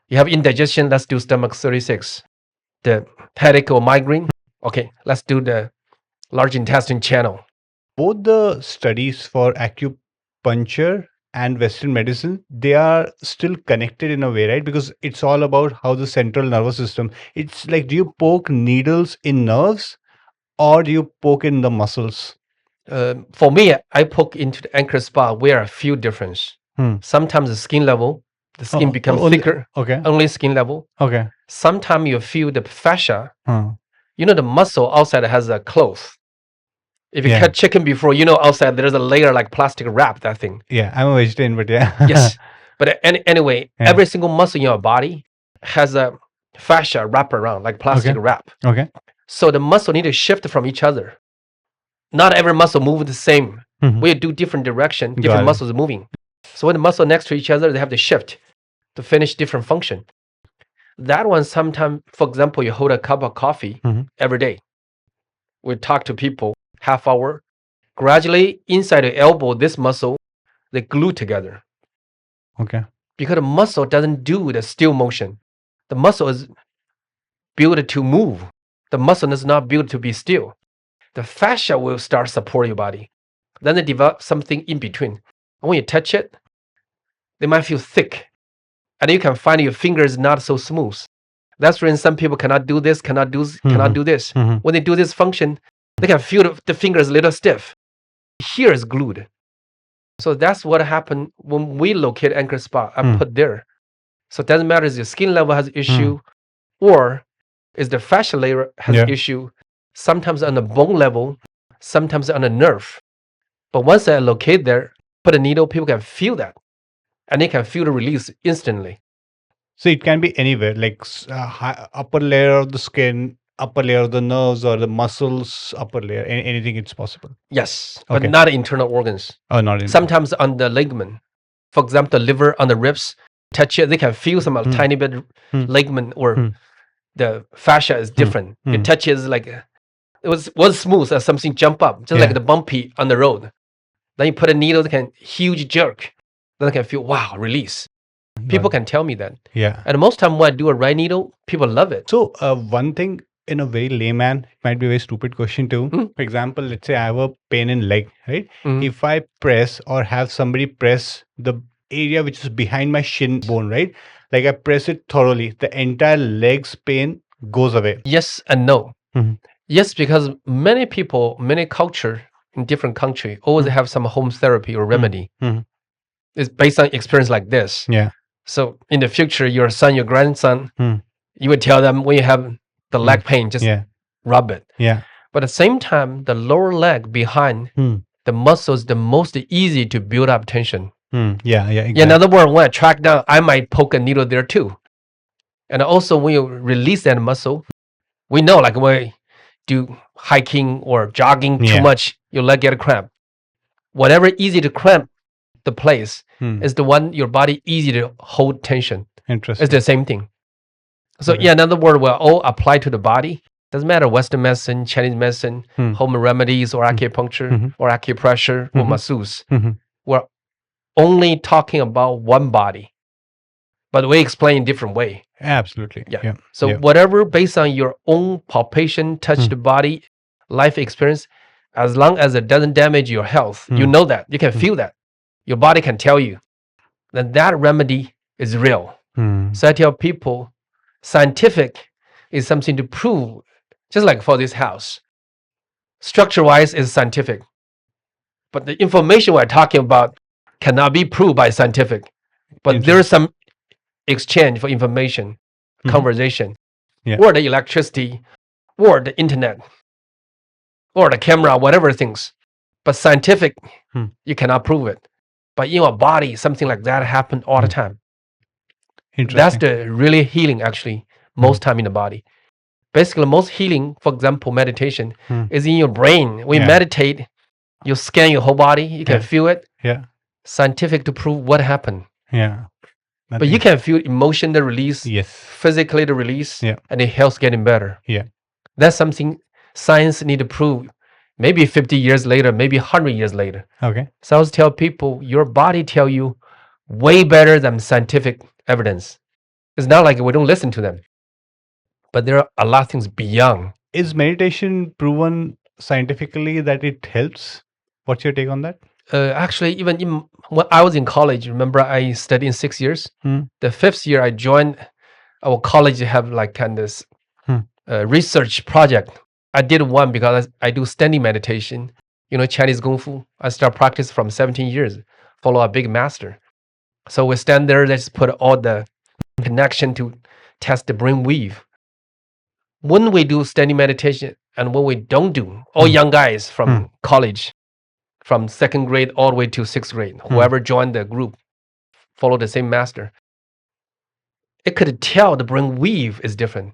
You have indigestion, let's do stomach 36. The headache or migraine, okay, let's do the large intestine channel. Both the studies for acupuncture and Western medicine, they are still connected in a way, right? Because it's all about how the central nervous system. It's like, do you poke needles in nerves or do you poke in the muscles? For me, I poke into the anchor spot where I feel difference. Sometimes the skin level, the skin becomes thicker, Okay. only skin level. Okay. Sometimes you feel the fascia. You know, the muscle outside has a cloth. If you cut chicken before, you know, outside there's a layer like plastic wrap, that thing. Yeah, I'm a vegetarian, but yeah. Yes. But anyway, every single muscle in your body has a fascia wrap around, like plastic wrap. Okay. So the muscle need to shift from each other. Not every muscle move the same. We do different direction, different muscles moving. So when the muscle next to each other, they have to shift to finish different function. That one sometimes, for example, you hold a cup of coffee every day. We talk to people, half hour. Gradually, inside the elbow, this muscle, they glue together. Okay. Because the muscle doesn't do the still motion. The muscle is built to move. The muscle is not built to be still. The fascia will start support your body. Then they develop something in between. And when you touch it, they might feel thick. And you can find your fingers not so smooth. That's when some people cannot do this, cannot do this. When they do this function, they can feel the fingers a little stiff. Here is glued. So that's what happened when we locate anchor spot and put there. So it doesn't matter if your skin level has issue or is the fascia layer has issue. Sometimes on the bone level, sometimes on the nerve. But once I locate there, put a needle, people can feel that. And they can feel the release instantly. So it can be anywhere, like upper layer of the skin, upper layer of the nerves, or the muscles, upper layer, anything it's possible. Yes, but not internal organs. Oh, not in. Sometimes on the ligament. For example, the liver on the ribs, touch it, they can feel some tiny bit ligament or the fascia is different. You touch it, it's like it was smooth as something jump up, just like the bumpy on the road. Then you put a needle, they can huge jerk. Then I can feel, wow, release. People can tell me that. Yeah. And most time when I do a right needle, people love it. So one thing in a very layman, it might be a very stupid question too. For example, let's say I have a pain in leg, right? If I press or have somebody press the area which is behind my shin bone, right? Like I press it thoroughly, the entire leg's pain goes away. Yes and no. Yes, because many people, many culture in different country always have some home therapy or remedy. It's based on experience like this. Yeah. So in the future, your son, your grandson, you would tell them when you have the leg pain, just rub it. Yeah. But at the same time, the lower leg behind the muscle is the most easy to build up tension. Yeah, exactly. In other words, when I track down, I might poke a needle there too. And also when you release that muscle, we know like when do hiking or jogging too Yeah. much, your leg get a cramp. Whatever easy to cramp the place is the one your body easy to hold tension. Interesting. It's the same thing. So Okay. yeah, in other words, we're all apply to the body. Doesn't matter Western medicine, Chinese medicine, home remedies, or acupuncture, or acupressure, or masseuse. We're only talking about one body, but we explain in different way. Absolutely. Yeah. So whatever based on your own palpation, touch the body, life experience, as long as it doesn't damage your health, you know that, you can feel that, your body can tell you, then that remedy is real. So I tell people, scientific is something to prove, just like for this house. Structure-wise is scientific, but the information we're talking about cannot be proved by scientific. But there is some exchange for information, conversation, or the electricity, or the internet, or the camera, whatever things. But scientific, you cannot prove it. But in our body, something like that happen all the time. That's the really healing, actually, most time in the body. Basically, most healing, for example, meditation, is in your brain. When you meditate, you scan your whole body, you can feel it. Scientific to prove what happened. But you can feel emotion, the release, physically the release, and the health getting better. That's something science need to prove. Maybe 50 years later, maybe 100 years later. Okay. So I always tell people, your body tell you way better than scientific evidence. It's not like we don't listen to them, but there are a lot of things beyond. Is meditation proven scientifically that it helps? What's your take on that? Actually, even when I was in college, remember I studied in 6 years. The 5th year I joined our college to have like kind of this research project. I did one because I do standing meditation, Chinese Kung Fu. I start practice from 17 years, follow a big master. So we stand there, let's put all the connection to test the brain weave. When we do standing meditation and when we don't do, all young guys from college, from 2nd grade all the way to 6th grade, whoever joined the group, follow the same master, it could tell the brain weave is different.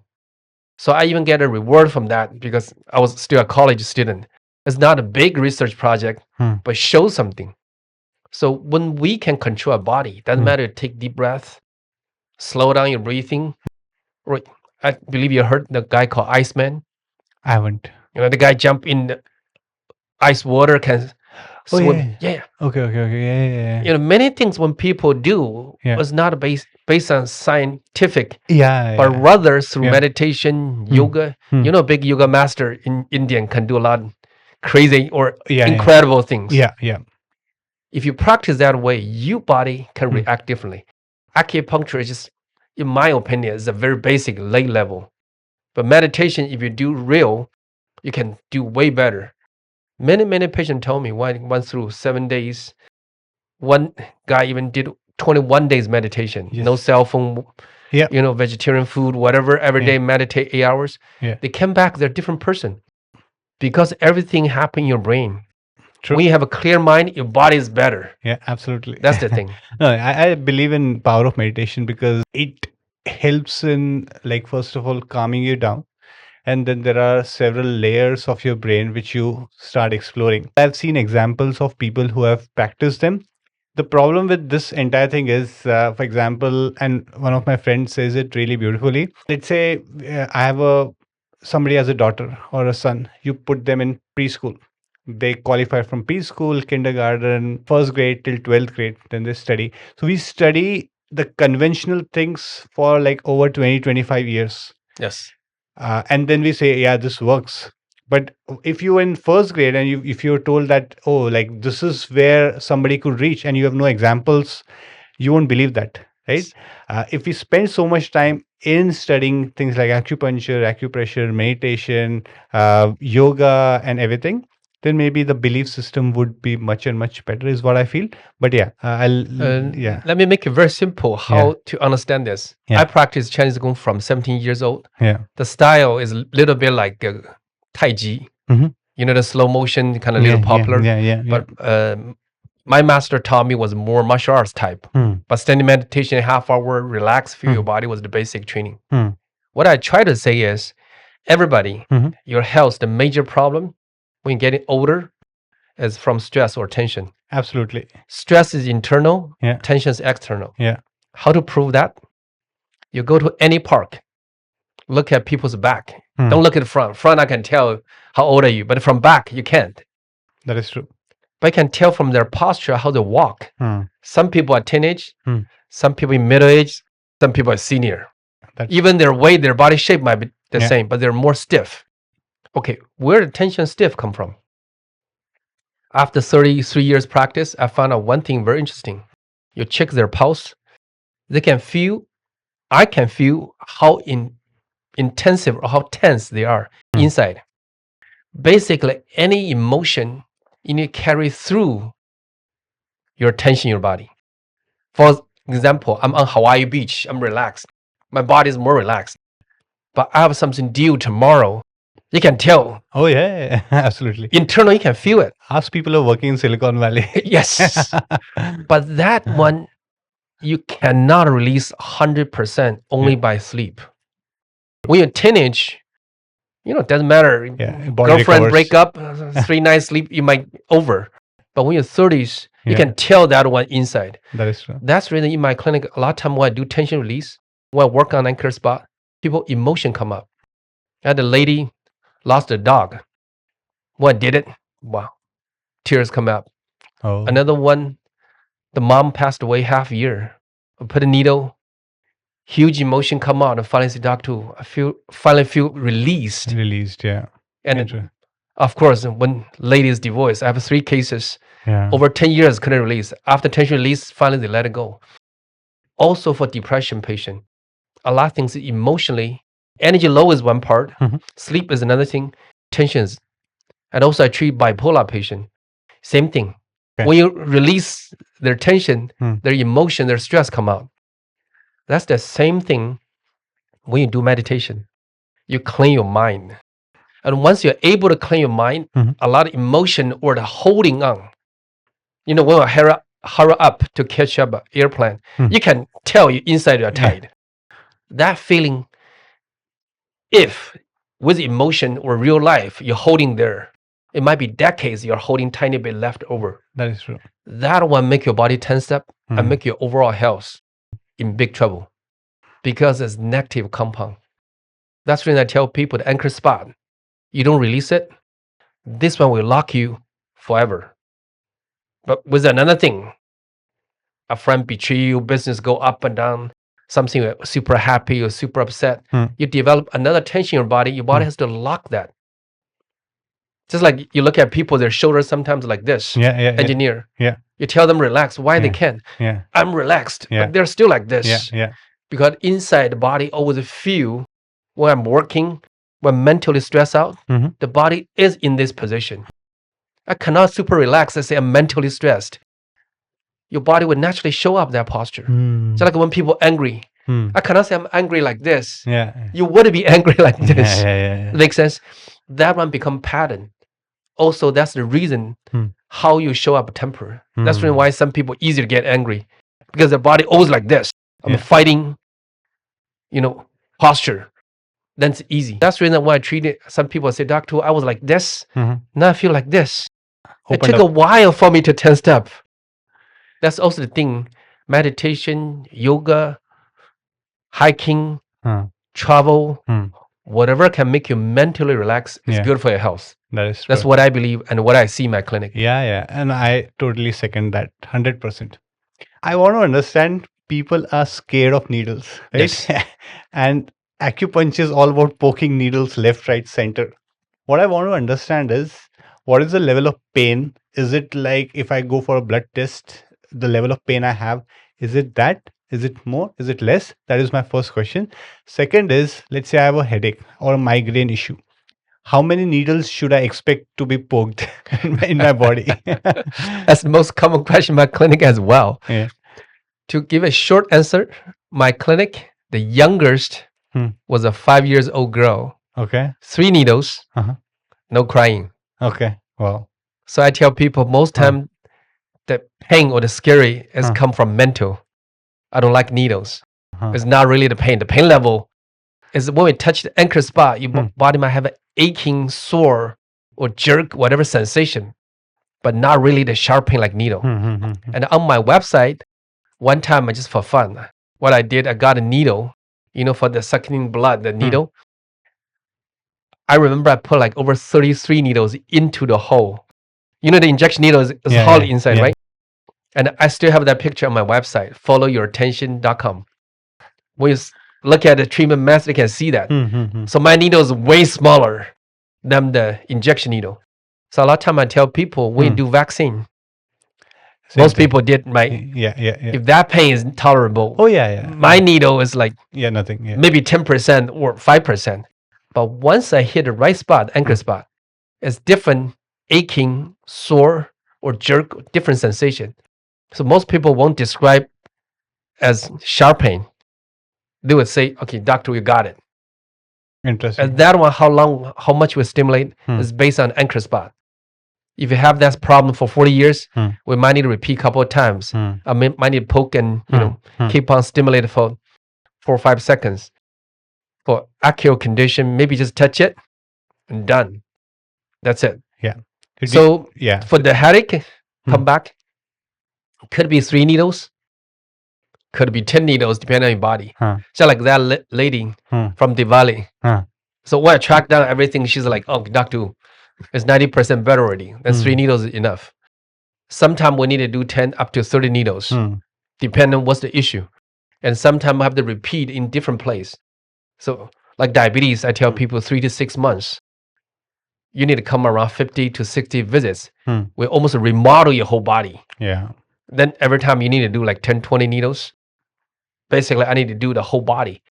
So I even get a reward from that because I was still a college student. It's not a big research project, but shows something. So when we can control our body, doesn't matter, take deep breath, slow down your breathing. Right. I believe you heard the guy called Iceman. I haven't. The guy jump in the ice water, can swim. Okay. Yeah. Many things when people do is not based on scientific, but rather through meditation, yoga. Big yoga master in Indian can do a lot of crazy or incredible things. If you practice that way, your body can react differently. Acupuncture is just, in my opinion, is a very basic lay level. But meditation, if you do real, you can do way better. Many patients told me went through 7 days. One guy even did 21 days meditation. No cell phone, vegetarian food, whatever, every day meditate 8 hours. They came back, they're a different person. Because everything happened in your brain. True. When you have a clear mind, your body is better. Yeah, absolutely. That's the thing. No, I believe in power of meditation because it helps in, like, first of all, calming you down. And then there are several layers of your brain which you start exploring. I've seen examples of people who have practiced them. The problem with this entire thing is, for example, and one of my friends says it really beautifully. Let's say I have somebody has a daughter or a son. You put them in preschool. They qualify from preschool, kindergarten, 1st grade till 12th grade. Then they study. So we study the conventional things for like over 20, 25 years. Yes. And then we say, yeah, this works. But if you're in 1st grade and if you're told that, oh, like this is where somebody could reach and you have no examples, you won't believe that, right? If we spend so much time in studying things like acupuncture, acupressure, meditation, yoga and everything, then maybe the belief system would be much and much better is what I feel. But let me make it very simple how to understand this. I practice Chinese Kung from 17 years old. The style is a little bit like Tai Chi. The slow motion, kind of little popular. But my master taught me was more martial arts type. But standing meditation, half hour, relax, feel your body was the basic training. What I try to say is, Everybody, Mhm. your health, the major problem when you're getting older is from stress or tension. Absolutely. Stress is internal, Yeah. tension is external. Yeah. How to prove that? You go to any park, look at people's back. Don't look at the front. Front, I can tell how old are you, but from back, you can't. That is true. But you can tell from their posture how they walk. Some people are teenage, some people in middle age, some people are senior. Even their weight, their body shape might be the same, but they're more stiff. Okay, where did tension stiff come from? After 33 years practice, I found out one thing very interesting. You check their pulse, they can feel, I can feel how intensive or how tense they are inside. Basically, any emotion you need to carry through your tension in your body. For example, I'm on Hawaii beach, I'm relaxed. My body is more relaxed. But I have something due tomorrow. You can tell. Oh, yeah, absolutely. Internally, you can feel it. Ask people who are working in Silicon Valley. Yes. But that one, you cannot release 100% only by sleep. When you're teenage, it doesn't matter. Girlfriend break up, 3 nights sleep, you might over. But when you're 30s, you can tell that one inside. That is true. That's the reason in my clinic, a lot of time when I do tension release, when I work on anchor spot, people emotion come up. I had a lady lost a dog. When I did it, wow, tears come up. Oh. Another one, the mom passed away half a year. I put a needle, huge emotion come out, and finally say, doctor, I finally feel released. Released, yeah. And of course, when lady is divorced, I have 3 cases. Yeah. Over 10 years couldn't release. After tension release, finally they let it go. Also for depression patient, a lot of things emotionally, energy low is one part, sleep is another thing, tensions. And also I treat bipolar patient, same thing. Okay. When you release their tension, their emotion, their stress come out. That's the same thing when you do meditation. You clean your mind. And once you're able to clean your mind, a lot of emotion or the holding on, when I hurry up to catch up an airplane, you can tell you inside you're tight. That feeling, if with emotion or real life, you're holding there, it might be decades you're holding tiny bit left over. That is true. That one make your body tense up and make your overall health in big trouble because it's negative compound. That's when I tell people the anchor spot, you don't release it, this one will lock you forever. But with another thing, a friend betray you, business go up and down, something you're super happy or super upset, you develop another tension in your body has to lock that. Just like you look at people, their shoulders sometimes like this. Engineer. Yeah. You tell them relax. Why they can't? Yeah. I'm relaxed. But they're still like this. Yeah. Because inside the body always feel when I'm working, when mentally stressed out, the body is in this position. I cannot super relax and say I'm mentally stressed. Your body would naturally show up that posture. So like when people angry, I cannot say I'm angry like this. You would be angry like this. Makes sense? That one become pattern. Also, that's the reason how you show up temper. That's the reason why some people easy to get angry because their body always like this. I'm fighting, posture. That's easy. That's the reason why I treat it. Some people say, doctor, I was like this. Now I feel like this. It took a while for me to tense up. That's also the thing. Meditation, yoga, hiking, travel, whatever can make you mentally relax is good for your health. That's what I believe and what I see in my clinic. Yeah. And I totally second that 100%. I want to understand people are scared of needles, right? Yes. And acupuncture is all about poking needles left, right, center. What I want to understand is what is the level of pain? Is it like if I go for a blood test, the level of pain I have, is it that? Is it more? Is it less? That is my first question. Second is, let's say I have a headache or a migraine issue. How many needles should I expect to be poked in my body? That's the most common question in my clinic as well. Yeah. To give a short answer, my clinic, the youngest was a 5-year-old girl. Okay. 3 needles, no crying. Okay. Wow. So I tell people most time the pain or the scary has come from mental. I don't like needles. It's not really the pain. The pain level is when we touch the anchor spot, your body might have an aching, sore, or jerk, whatever sensation, but not really the sharp pain like needle. And on my website, one time, just for fun, what I did, I got a needle, for the sucking blood, the needle. I remember I put like over 33 needles into the hole. The injection needle is hollow inside, right? And I still have that picture on my website, followyourtension.com. When you look at the treatment method, you can see that. So my needle is way smaller than the injection needle. So a lot of time I tell people, when you do vaccine, most people did, right? Yeah. If that pain is tolerable, my needle is like nothing. Maybe 10% or 5%. But once I hit the right spot, anchor spot, it's different aching, sore, or jerk, different sensation. So most people won't describe as sharp pain. They would say, okay, doctor, we got it. Interesting. And that one, how much we stimulate is based on anchor spot. If you have that problem for 40 years, we might need to repeat a couple of times. I might need to poke and keep on stimulating for 4 or 5 seconds. For acute condition, maybe just touch it and done. That's it. Yeah. So for the headache, come back. Could be 3 needles. Could be 10 needles, depending on your body. So like that lady from Diwali. So when I track down everything, she's like, oh, doctor, it's 90% better already. Then 3 needles is enough. Sometimes we need to do 10 up to 30 needles, depending on what's the issue. And sometimes I have to repeat in different place. So like diabetes, I tell people 3 to 6 months. You need to come around 50 to 60 visits. We almost remodel your whole body. Yeah. Then every time you need to do like 10, 20 needles. Basically, I need to do the whole body.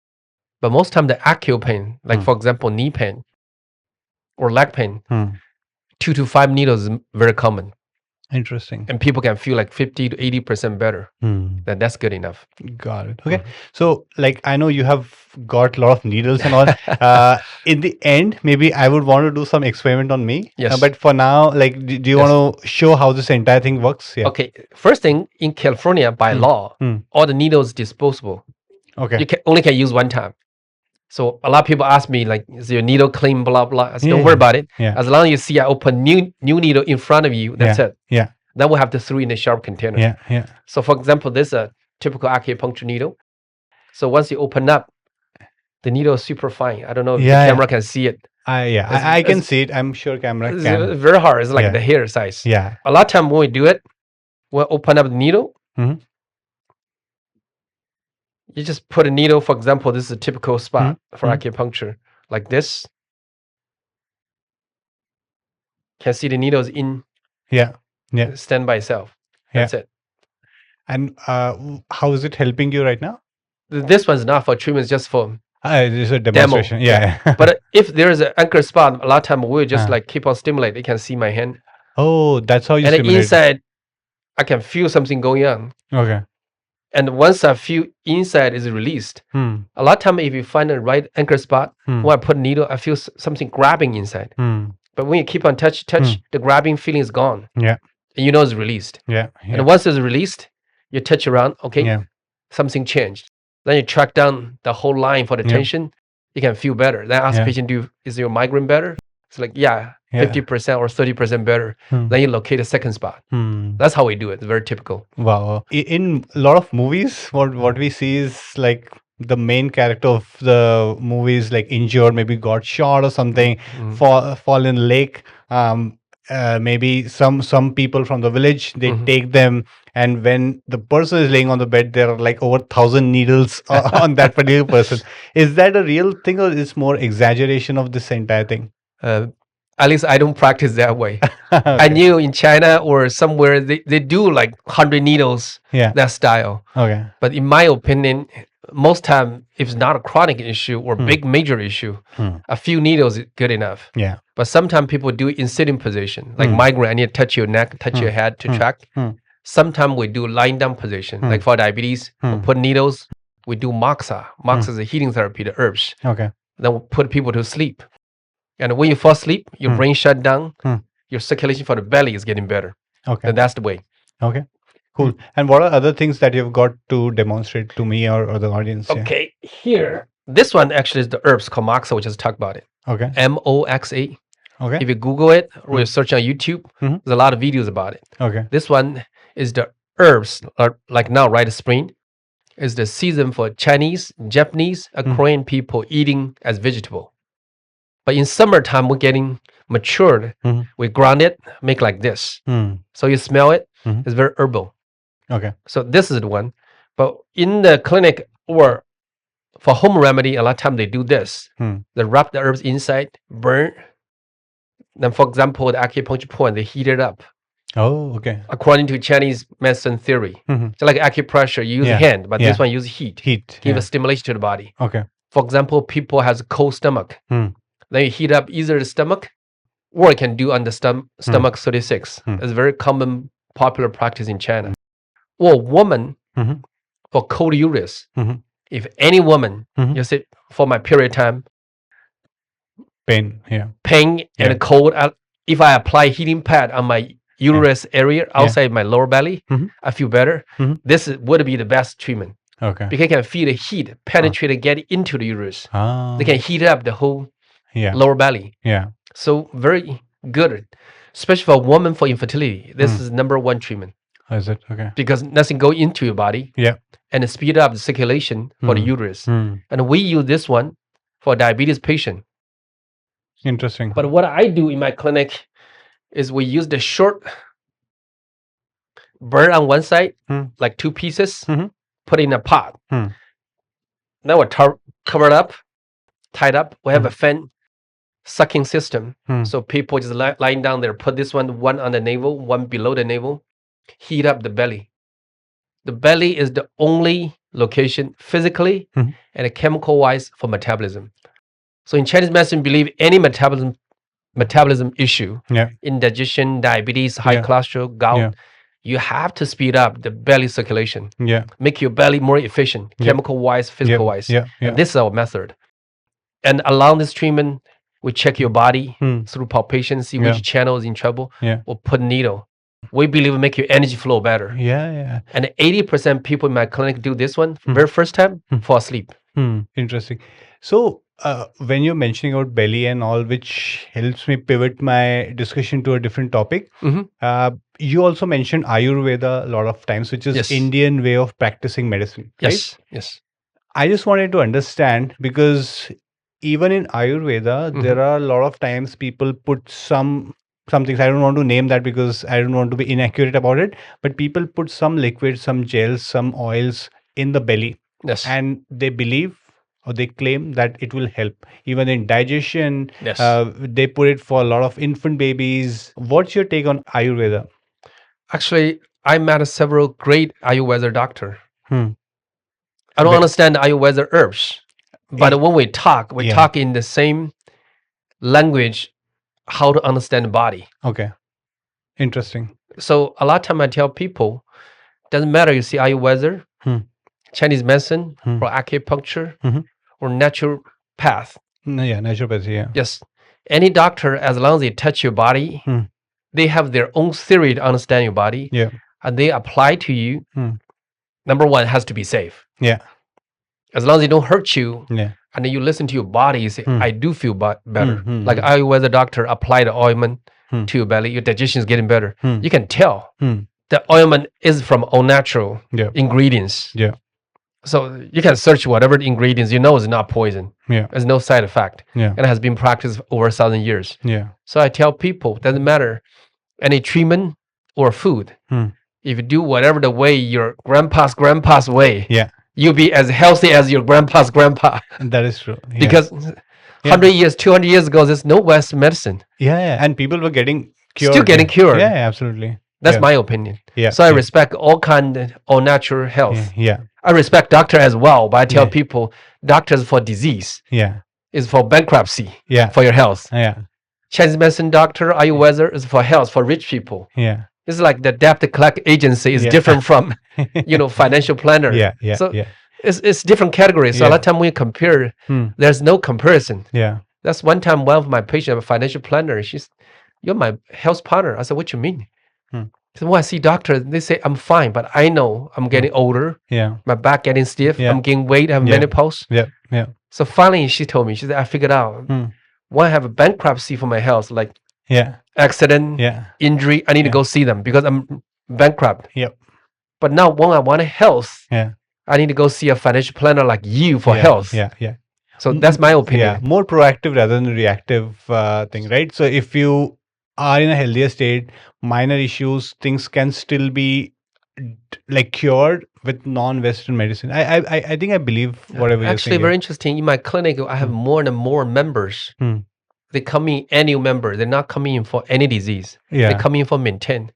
But most time the acute pain, like for example, knee pain or leg pain, 2 to 5 needles is very common. Interesting. And people can feel like 50 to 80% better. Then that's good enough. Got it. Okay. So like, I know you have got a lot of needles and all. In the end, maybe I would want to do some experiment on me. Yes. But for now, like, do you want to show how this entire thing works? Yeah. Okay. First thing, in California, by law, all the needles disposable. Okay. You only can use one time. So a lot of people ask me, like, is your needle clean, blah, blah. I said, don't worry about it. Yeah. As long as you see I open new needle in front of you, that's it. Yeah. Then we'll have the 3 in the sharp container. Yeah. So for example, this is a typical acupuncture needle. So once you open up, the needle is super fine. I don't know if the camera can see it. I can see it. I'm sure camera It's can. very hard. It's like the hair size. Yeah. A lot of time when we do it, we'll open up the needle. You just put a needle, for example, this is a typical spot for acupuncture, like this. Can see the needles in. Yeah. Stand by itself. That's it. And how is it helping you right now? This one's not for treatment, it's just for it's a demonstration. demo. Yeah. But if there is an anchor spot, a lot of time we'll just like keep on stimulating. You can see my hand. Oh, that's how you and stimulate. And inside, I can feel something going on. Okay. And once I feel inside is released, a lot of time if you find the right anchor spot, when I put a needle, I feel something grabbing inside. But when you keep on touch, the grabbing feeling is gone. Yeah. And you know it's released. Yeah. And once it's released, you touch around, okay, something changed. Then you track down the whole line for the tension, you can feel better. Then ask the patient, is your migraine better? It's like, 50% or 30% better. Then you locate a second spot. That's how we do it. It's very typical. Wow. In a lot of movies, what we see is like the main character of the movie is like injured, maybe got shot or something, fall in lake. Maybe some people from the village, they take them, and when the person is laying on the bed, there are like over 1,000 needles on that particular person. Is that a real thing, or is more exaggeration of this entire thing? At least I don't practice that way. I knew in China or somewhere they do like 100 needles, that style. Okay. But in my opinion, most time, if it's not a chronic issue or big major issue, a few needles is good enough. Yeah. But sometimes people do it in sitting position, like migraine. I need to touch your neck, touch your head to track. Sometimes we do lying down position, like for diabetes. We put needles. We do moxa. Moxa is a healing therapy, the herbs. Okay. Then we put people to sleep. And when you fall asleep, your brain shut down. Your circulation for the belly is getting better. Okay. And that's the way. Okay. Cool. And what are other things that you've got to demonstrate to me or the audience? Okay, here This one actually is the herbs called Moxa, we just talked about it. Okay. Moxa. Okay. If you Google it or you search on YouTube, Mhm. there's a lot of videos about it. Okay. This one is the herbs, like now, right? Spring is the season for Chinese, Japanese, and Korean people eating as vegetable. But in summertime, we're getting matured. Mhm. We grind it, make like this. So you smell it. Mhm. It's very herbal. Okay. So this is the one. But in the clinic or for home remedy, a lot of time they do this. They wrap the herbs inside, burn. Then, for example, the acupuncture point, they heat it up. Oh, okay. According to Chinese medicine theory. So like acupressure, you use hand, but this one use heat. Give a stimulation to the body. Okay. For example, people has a cold stomach. Then you heat up either the stomach or you can do on the stomach 36. It's a very common, popular practice in China. Or woman for cold uterus. If any woman, you say, for my period time, Pain. Yeah. pain and cold, if I apply heating pad on my uterus area outside my lower belly, I feel better. This would be the best treatment. Okay. Because you can feel the heat penetrate and get into the uterus. They can heat up the whole lower belly. Yeah. So very good, especially for a woman for infertility. This is number one treatment. Is it? Okay. Because nothing go into your body. Yeah. And speed up the circulation for the uterus. And we use this one for diabetes patient. Interesting. But what I do in my clinic is we use the short burn on one side, like 2 pieces, put in a pot. Then we cover it up, tied up. We have a fan sucking system. So people just lying down there, put this one on the navel, one below the navel, heat up the belly. The belly is the only location physically and chemical wise for metabolism. So in Chinese medicine, believe any metabolism issue, indigestion, diabetes, high cholesterol, gout, you have to speed up the belly circulation. Make your belly more efficient, chemical wise, physical wise. And this is our method. And along this treatment, we check your body through palpation, see which channel is in trouble. We'll put needle. We believe it make your energy flow better. And 80% people in my clinic do this one very first time, fall asleep. Interesting. So when you're mentioning about belly and all, which helps me pivot my discussion to a different topic, you also mentioned Ayurveda a lot of times, which is Indian way of practicing medicine. Right? Yes. I just wanted to understand, because even in Ayurveda, there are a lot of times people put some things. I don't want to name that because I don't want to be inaccurate about it, but people put some liquids, some gels, some oils in the belly. And they believe or they claim that it will help even in digestion. They put it for a lot of infant babies. What's your take on Ayurveda? Actually, I met several great Ayurveda doctor. I don't understand Ayurveda herbs, but when we talk in the same language, how to understand the body. Okay. Interesting. So a lot of time I tell people, doesn't matter you see Ayurveda, Chinese medicine, or acupuncture, or naturopath. Naturopathy. Yes. Any doctor, as long as they touch your body, they have their own theory to understand your body. And they apply to you. Number one, it has to be safe. As long as they don't hurt you, and then you listen to your body, you say, I do feel better. Like Ayurveda doctor apply the ointment to your belly, your digestion is getting better. You can tell the ointment is from all natural ingredients. So you can search whatever the ingredients, you know it's not poison. There's no side effect. And it has been practiced over 1,000 years. So I tell people, doesn't matter any treatment or food. If you do whatever the way your grandpa's way, you'll be as healthy as your grandpa's grandpa. That is true. Because 100 years, 200 years ago, there's no Western medicine. And people were getting cured. Still getting cured. Absolutely. That's my opinion. So I respect all natural health. I respect doctor as well, but I tell people, doctors for disease. Is for bankruptcy. For your health. Chinese medicine doctor, Ayurveda is for health, for rich people. It's like the debt collect agency is different from, financial planner. So it's different categories. So a lot of time we compare, there's no comparison. That's one time one of my patients, a financial planner, you're my health partner. I said, what you mean? So when I see doctors, they say I'm fine, but I know I'm getting older. Yeah. My back getting stiff. Yeah. I'm gaining weight. I have Yeah. menopause. Yeah. Yeah. So finally, she told me, she said, I figured out when I have a bankruptcy for my health, like Yeah. accident, Yeah. injury, I need to Yeah. go see them because I'm bankrupt. Yep. But now when I want health, Yeah. I need to go see a financial planner like you for health. Yeah. Yeah. So that's my opinion. Yeah, more proactive rather than reactive thing, right? So if you are in a healthier state, minor issues, things can still be like cured with non-Western medicine. I think I believe whatever you're Actually, saying. very interesting. In my clinic, I have more and more members. They come in annual member. They're not coming in for any disease. Yeah. They're coming in for maintenance.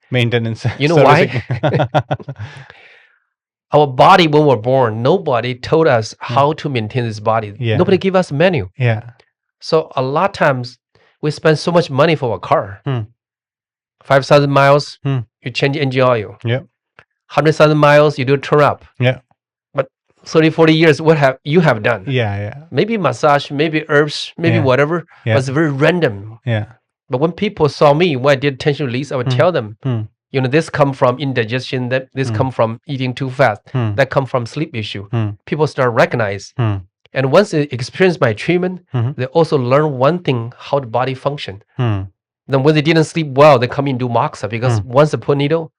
You know Servicing. why? Our body, when we're born, nobody told us how to maintain this body. Yeah. Nobody give us a menu. Yeah. So a lot of times we spend so much money for a car. 5,000 miles, you change engine oil. Yeah. 100,000 miles, you do a turn up. Yeah. But 30, 40 years, what have you have done? Yeah. Yeah. Maybe massage, maybe herbs, maybe whatever. Yeah. But it's very random. Yeah. But when people saw me, when I did tension release, I would tell them, you know, this come from indigestion, that this come from eating too fast, that come from sleep issue. People start recognize. And once they experience my treatment, they also learn one thing, how the body function. Then when they didn't sleep well, they come in and do Moxa because once they put needle,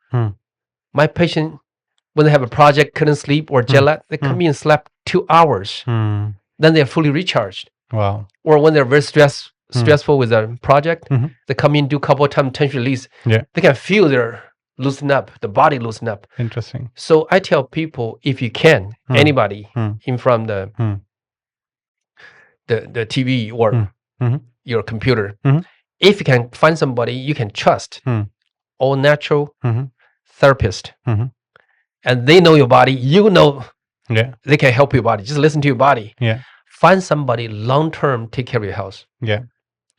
my patient, when they have a project, couldn't sleep or jet lag, they come in and slept 2 hours. Then they're fully recharged. Wow. Or when they're very stressful with a project, they come in, do a couple of times tension release. Yeah. They can feel their loosen up, the body loosen up. Interesting. So I tell people, if you can, anybody in from the TV or your computer, if you can find somebody you can trust, all natural therapist, and they know your body, you know they can help your body. Just listen to your body. Yeah. Find somebody long-term take care of your health. Yeah.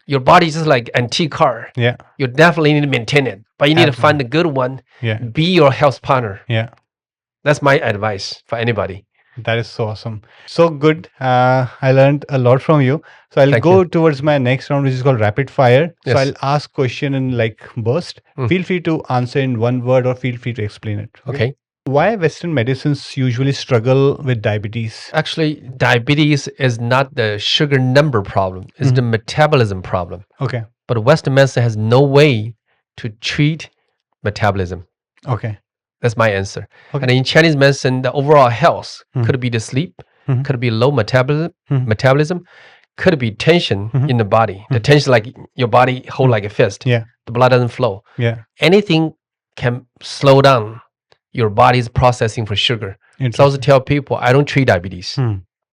Your body is just like antique car. Yeah. You definitely need to maintain it, but you need to find a good one. Yeah. Be your health partner. Yeah. That's my advice for anybody. That is so awesome. So good. I learned a lot from you. So I'll go towards my next round, which is called rapid fire. Yes. So I'll ask question in like burst. Feel free to answer in one word or feel free to explain it. Okay. Why Western medicines usually struggle with diabetes? Actually, diabetes is not the sugar number problem. It's the metabolism problem. Okay. But Western medicine has no way to treat metabolism. Okay. That's my answer. Okay. And in Chinese medicine, the overall health could be the sleep, could be low metabolism, could be tension in the body. The tension, like your body hold like a fist. Yeah. The blood doesn't flow. Yeah. Anything can slow down your body's processing for sugar. So I also tell people, I don't treat diabetes.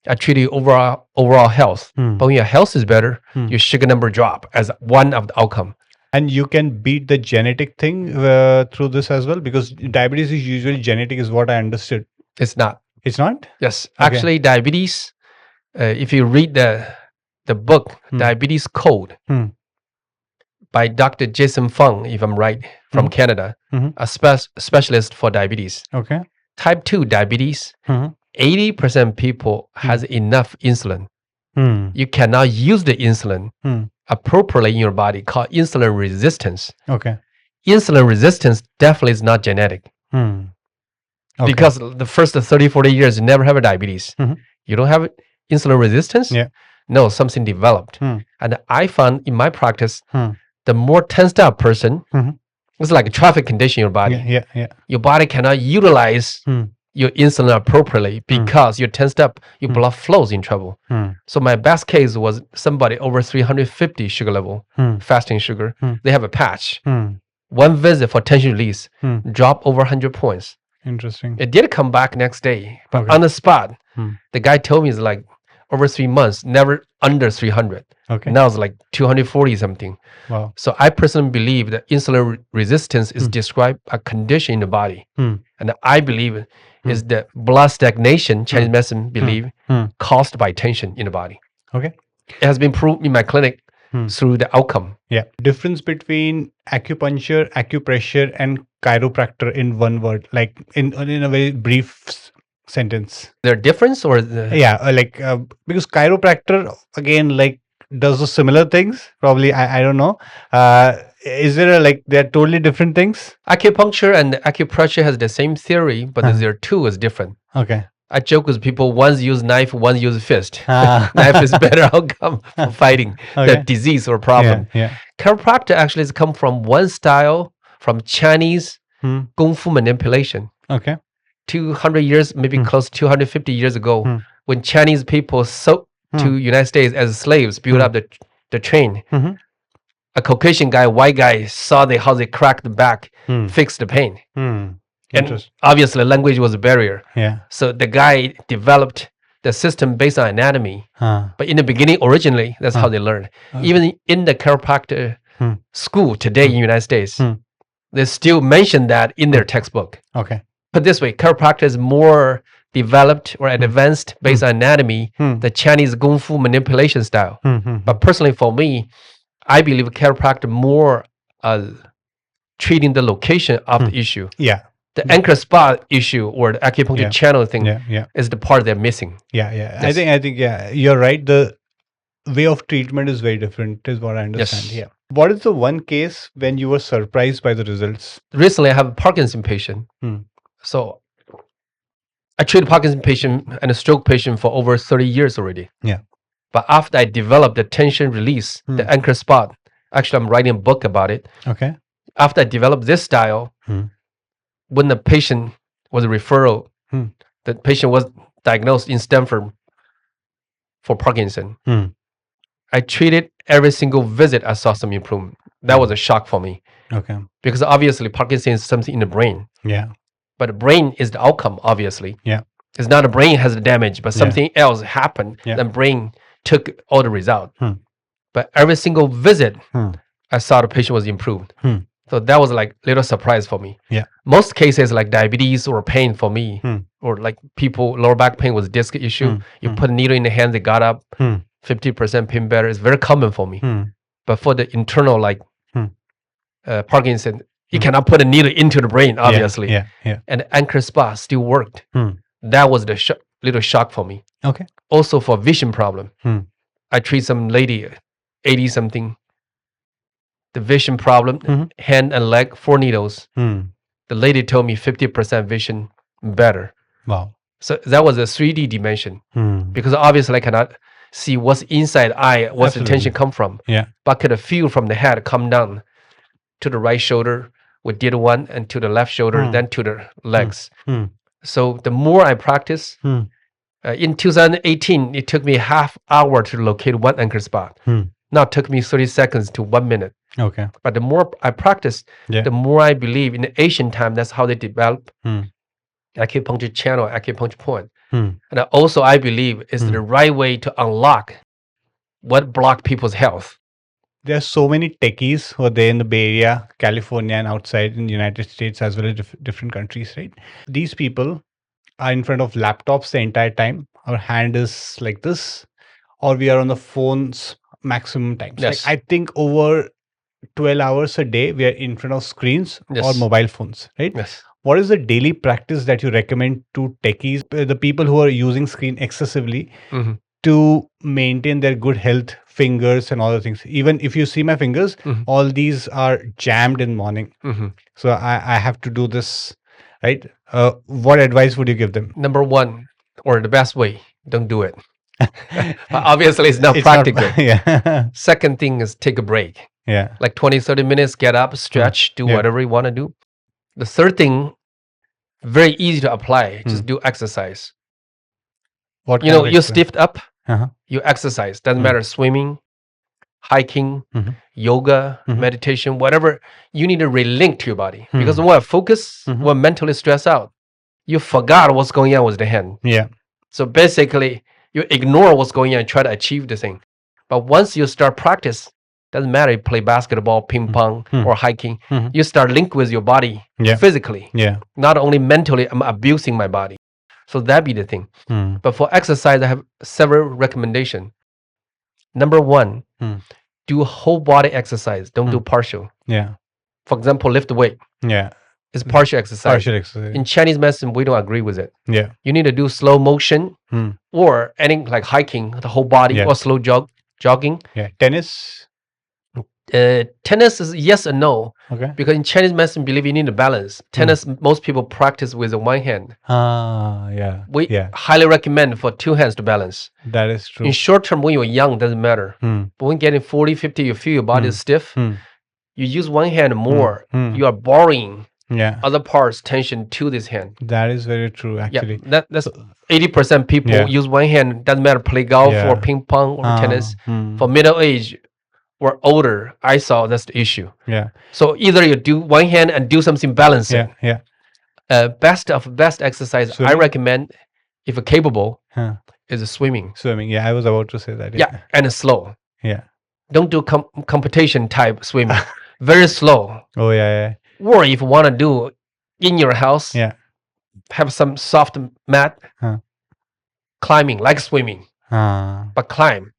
I treat the overall health. But when your health is better, your sugar number drop as one of the outcome. And you can beat the genetic thing through this as well, because diabetes is usually genetic, is what I understood. It's not. It's not? Yes. Actually, diabetes, if you read the book, Diabetes Code, by Dr. Jason Fung, if I'm right, from Canada, a specialist for diabetes. Okay. Type 2 diabetes, 80% people has enough insulin. You cannot use the insulin appropriately in your body, called insulin resistance. Okay. Insulin resistance definitely is not genetic. Okay. Because the first 30, 40 years, you never have a diabetes. You don't have insulin resistance? Yeah. No, something developed. And I found in my practice, the more tensed up person, it's like a traffic condition in your body. Yeah. Your body cannot utilize your insulin appropriately because you're tensed up, your blood flows in trouble. So my best case was somebody over 350 sugar level, fasting sugar. They have a patch. One visit for tension release, drop over 100 points. Interesting. It did come back next day, but on the spot, the guy told me it's like over 3 months, never under 300. Okay. Now it's like 240 something. Wow. So I personally believe that insulin resistance is described a condition in the body. And I believe is the blood stagnation, Chinese medicine believe, caused by tension in the body. Okay. It has been proved in my clinic through the outcome. Yeah. Difference between acupuncture, acupressure, and chiropractor in one word, like in a very brief sentence. Their difference or because chiropractor again like does the similar things, probably. I don't know. is there they're totally different things? Acupuncture and acupressure has the same theory, but Uh-huh. their tool is different. Okay. I joke with people, one's use knife, one use fist. Ah. Knife is better outcome for fighting Okay. the disease or problem. Yeah. Chiropractic actually has come from one style, from Chinese Hmm. Kung Fu manipulation. Okay. 200 years, maybe close to 250 years ago, Hmm. when Chinese people sold to United States as slaves, built up the train. Mhm. A Caucasian guy, white guy, saw how they cracked the back, fixed the pain. Hmm. And Interesting. obviously language was a barrier. Yeah. So the guy developed the system based on anatomy. Huh. But in the beginning, originally, that's how they learned. Even in the chiropractor school today in the United States, they still mention that in their textbook. Okay. Put this way, chiropractor is more developed or advanced based on anatomy, the Chinese Kung Fu manipulation style. But personally for me, I believe chiropractor more treating the location of the issue. Yeah. The anchor spot issue or the acupuncture channel thing is the part they're missing. Yeah. Yes. I think you're right. The way of treatment is very different, is what I understand. Yes. Yeah. What is the one case when you were surprised by the results? Recently, I have a Parkinson patient. So I treated a Parkinson patient and a stroke patient for over 30 years already. Yeah. But after I developed the tension release, the anchor spot, actually I'm writing a book about it. Okay. After I developed this style, when the patient was a referral, the patient was diagnosed in Stanford for Parkinson. I treated every single visit. I saw some improvement. That was a shock for me. Okay. Because obviously Parkinson is something in the brain. Yeah. But the brain is the outcome, obviously. Yeah. It's not the brain has the damage, but something else happened. Yeah. The brain took all the result. But every single visit, I saw the patient was improved. So that was like little surprise for me. Yeah. Most cases like diabetes or pain for me, or like people lower back pain was disc issue. You put a needle in the hand, they got up, 50% pain better. It's very common for me. But for the internal like Parkinson, you cannot put a needle into the brain, obviously. Yeah. And the anchor spot still worked. That was the little shock for me. Okay. Also for vision problem, I treat some lady, 80 something. The vision problem, hand and leg, 4 needles. The lady told me 50% vision better. Wow. So that was a 3D dimension because obviously I cannot see what's inside eye, what's the tension come from. Yeah. But could feel from the head come down to the right shoulder. We did one and to the left shoulder, then to the legs. So the more I practice, in 2018, it took me half hour to locate one anchor spot. Now it took me 30 seconds to 1 minute. Okay. But the more I practice, the more I believe in the ancient time, that's how they develop acupuncture channel, acupuncture point. And also I believe is the right way to unlock what block people's health. There are so many techies who are there in the Bay Area, California, and outside in the United States as well as different countries, right? These people are in front of laptops the entire time. Our hand is like this, or we are on the phones maximum times. Yes. Like I think over 12 hours a day, we are in front of screens or mobile phones, right? Yes. What is the daily practice that you recommend to techies, the people who are using screen excessively, to maintain their good health, fingers and all the things? Even if you see my fingers, all these are jammed in morning. So I have to do this, right? What advice would you give them? Number one, or the best way, don't do it. But obviously it's not practical. Yeah. Second thing is take a break. Yeah. Like 20, 30 minutes, get up, stretch, do whatever you want to do. The third thing, very easy to apply, just do exercise. What you stiffed up, you exercise. Doesn't matter, swimming, hiking, yoga, meditation, whatever. You need to relink to your body. Because when I focus, when mentally stressed out, you forgot what's going on with the hand. Yeah. So basically, you ignore what's going on and try to achieve the thing. But once you start practice, doesn't matter if you play basketball, ping pong, or hiking, you start link with your body physically. Yeah. Not only mentally, I'm abusing my body. So that be the thing. But for exercise, I have several recommendations. Number one, do whole body exercise. Don't do partial. Yeah. For example, lift weight. Yeah. It's partial exercise. Partial exercise. In Chinese medicine, we don't agree with it. Yeah. You need to do slow motion or any like hiking, the whole body, or slow jogging. Yeah. Tennis. Tennis is yes and no. Okay. Because in Chinese medicine, believe you need a balance. Tennis, most people practice with one hand. Yeah. We Yeah. highly recommend for two hands to balance. That is true. In short term, when you're young, doesn't matter. But when getting 40, 50, you feel your body is stiff. You use one hand more. You are borrowing Yeah. other parts tension to this hand. That is very true, actually. Yeah, that's 80% people Yeah. use one hand. Doesn't matter play golf Yeah. or ping pong or tennis. For middle age or older, I saw that's the issue. Yeah. So either you do one hand and do something balancing. Yeah. Yeah. Best exercise I Swimming? recommend, if you're capable, Huh. is swimming. Swimming. Yeah, I was about to say that. Yeah, and slow. Yeah. Don't do competition type swimming. Very slow. Oh, yeah. Or if you want to do in your house, Yeah. have some soft mat, Huh. climbing like swimming, Yeah. but climb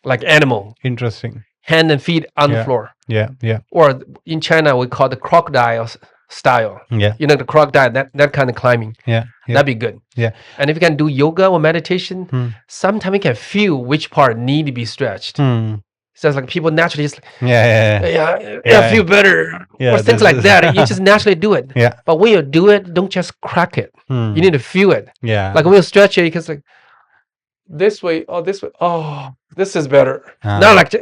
like animal, Interesting. hand and feet on the Yeah. floor. Yeah. Yeah. Or in China, we call the crocodile style. Yeah. You know, the crocodile, that kind of climbing. Yeah. Yeah. That'd be good. Yeah. And if you can do yoga or meditation, sometimes you can feel which part need to be stretched. It's just like people naturally just Yeah. I feel better. Yeah, or things this like is- that. You just naturally do it. Yeah. But when you do it, don't just crack it. You need to feel it. Yeah. Like when you stretch it, you can like this way, this way. Oh, this is better. Ah. Not like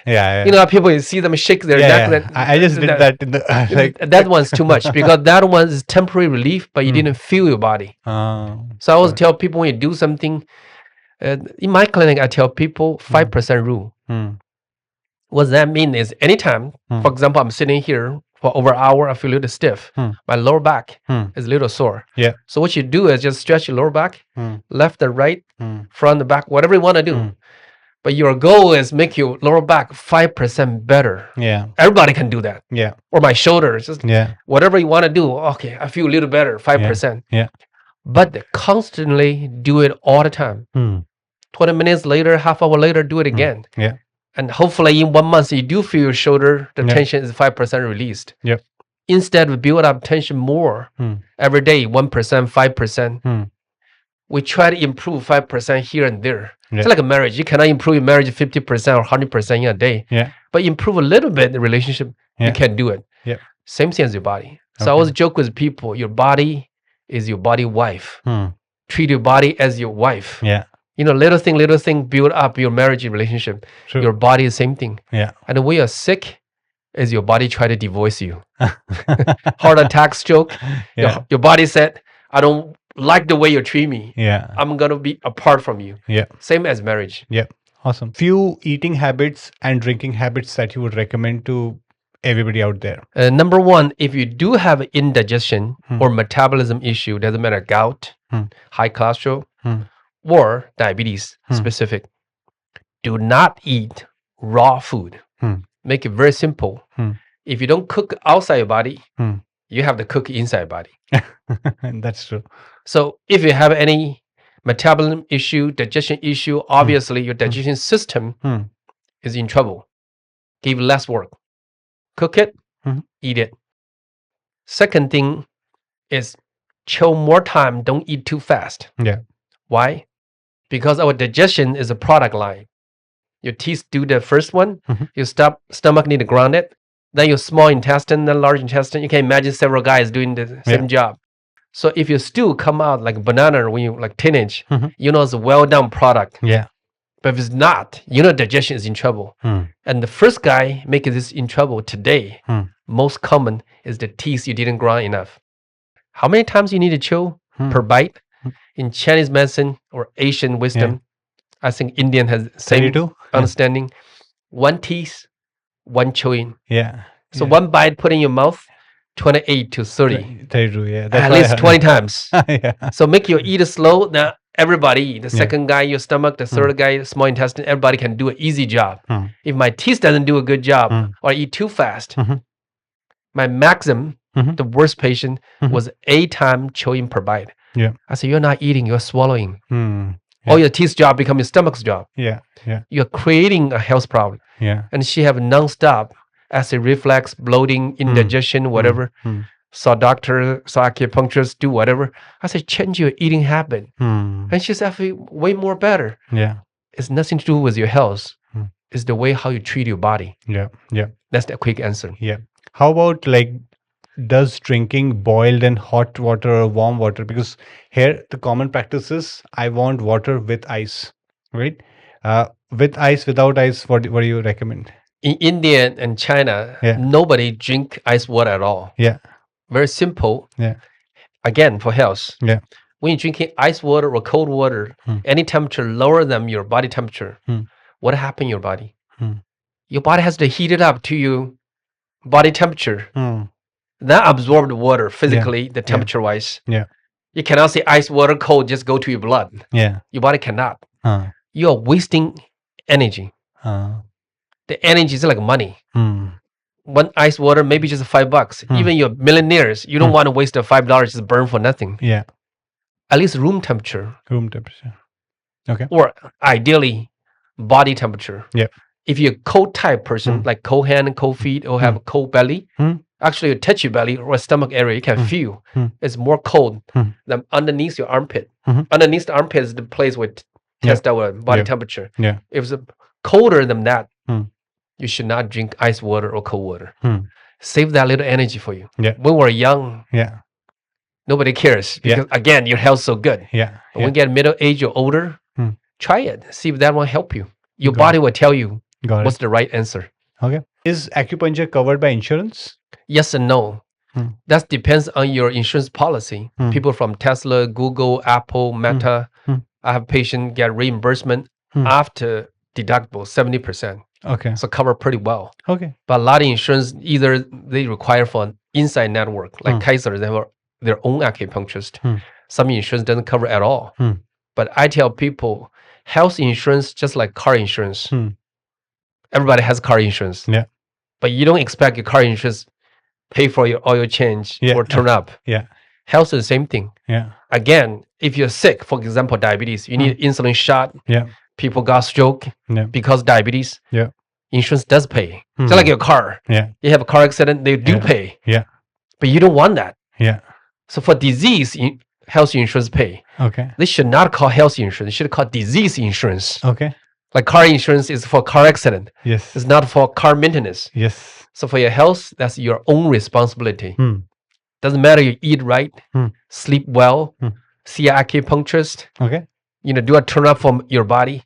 Yeah. you know how people you see them shake their Yeah. neck. I just did that in the like. That one's too much because that one is temporary relief, but you didn't feel your body. So I always tell people when you do something. In my clinic, I tell people 5% rule. What that mean is anytime, for example, I'm sitting here for over an hour, I feel a little stiff. My lower back is a little sore. Yeah. So what you do is just stretch your lower back, left and right, front and back, whatever you want to do. But your goal is make your lower back 5% better. Yeah. Everybody can do that. Yeah. Or my shoulders, just Yeah. whatever you want to do. Okay, I feel a little better, 5%. Yeah. But constantly do it all the time. 20 minutes later, half hour later, do it again. Yeah. And hopefully in 1 month, you do feel your shoulder, the Yeah. tension is 5% released. Yep. Instead of build up tension more every day, 1%, 5%, we try to improve 5% here and there. Yeah. It's like a marriage. You cannot improve your marriage 50% or 100% in a day. Yeah. But improve a little bit the relationship, Yeah. you can do it. Yep. Same thing as your body. So I Okay. always joke with people, your body is your body wife. Treat your body as your wife. Yeah. You know, little thing build up your marriage relationship. True. Your body is same thing. Yeah. And when you're sick, is your body try to divorce you. Heart attack, stroke. Yeah. Your body said, I don't like the way you treat me. Yeah. I'm gonna be apart from you. Yeah. Same as marriage. Yeah. Awesome. Few eating habits and drinking habits that you would recommend to everybody out there. Number one, if you do have indigestion or metabolism issue, doesn't matter gout, high cholesterol, or diabetes specific, do not eat raw food. Make it very simple. If you don't cook outside your body, you have to cook inside your body. That's true. So if you have any metabolism issue, digestion issue, obviously your digestion system is in trouble. Give less work. Cook it, eat it. Second thing is chill more time, don't eat too fast. Yeah. Why? Because our digestion is a product line. Your teeth do the first one, your stomach need to ground it, then your small intestine, then large intestine. You can imagine several guys doing the same job. So if your stool come out like a banana when you like teenage, you know it's a well done product. Yeah. But if it's not, you know digestion is in trouble. And the first guy making this in trouble today, most common is the teeth you didn't grind enough. How many times you need to chew per bite? In Chinese medicine or Asian wisdom, I think Indian has same 32? understanding. One teeth, one chewing. Yeah. So one bite put in your mouth, 28 to 30. 32, yeah. At least 20 times. Yeah. So make your eat slow. Now everybody, the second guy, your stomach, the third guy, small intestine, everybody can do an easy job. If my teeth doesn't do a good job or I eat too fast, my maximum, the worst patient, was 8 times chewing per bite. Yeah. I said, you're not eating, you're swallowing. All your teeth's job become your stomach's job. Yeah. Yeah. You're creating a health problem. Yeah. And she have non-stop acid reflux, bloating, indigestion, whatever. Saw doctor, saw acupuncturist, do whatever. I said, change your eating habit. And she said, I feel way more better. Yeah. It's nothing to do with your health. It's the way how you treat your body. Yeah. Yeah. That's the quick answer. Yeah. How about like, does drinking boiled and hot water or warm water? Because here the common practice is I want water with ice, right? With ice, without ice, what do you recommend? In India and China, Yeah. nobody drink ice water at all. Yeah. Very simple. Yeah. Again, for health. Yeah. When you're drinking ice water or cold water, any temperature lower than your body temperature, what happens in your body? Your body has to heat it up to your body temperature. That absorbed water physically, the temperature wise. Yeah. You cannot say ice water cold, just go to your blood. Yeah. Your body cannot. Uh, You are wasting energy. uh, The energy is like money. mm, One ice water, maybe just $5. Even you're millionaires, you don't want to waste the $5 just burn for nothing. yeah. At least room temperature, Room temperature. Okay. or ideally body temperature. Yeah. If you're a cold type person, like cold hand, cold feet, or have a cold belly, actually you touch your belly or stomach area, you can feel it's more cold than underneath your armpit. Underneath the armpit is the place where test our body temperature. Yeah. If it's colder than that, you should not drink ice water or cold water. Save that little energy for you. Yeah. When we're young, Yeah. nobody cares because again, your health's so good. Yeah. When you get middle age or older, try it. See if that will help you. Your body will tell you Got what's it. the right answer. Okay. Is acupuncture covered by insurance? Yes and no. That depends on your insurance policy. People from Tesla, Google, Apple, Meta, I have patients get reimbursement after deductible 70%. Okay. So cover pretty well. Okay. But a lot of insurance, either they require for an inside network, like Kaiser, they have their own acupuncturist. Some insurance doesn't cover at all. But I tell people, health insurance, just like car insurance, everybody has car insurance. Yeah. But you don't expect your car insurance pay for your oil change or turn up. Yeah. Health is the same thing. Yeah. Again, if you're sick, for example, diabetes, you need insulin shot. Yeah. People got stroke Yeah. because diabetes. Yeah. Insurance does pay. Just like your car. Yeah. You have a car accident, they do pay. Yeah. But you don't want that. Yeah. So for disease, health insurance pay. Okay. They should not call health insurance. They should call disease insurance. Okay. Like car insurance is for car accident. Yes. It's not for car maintenance. Yes. So for your health, that's your own responsibility. Doesn't matter you eat right, sleep well, see an acupuncturist, Okay. do a turn up from your body.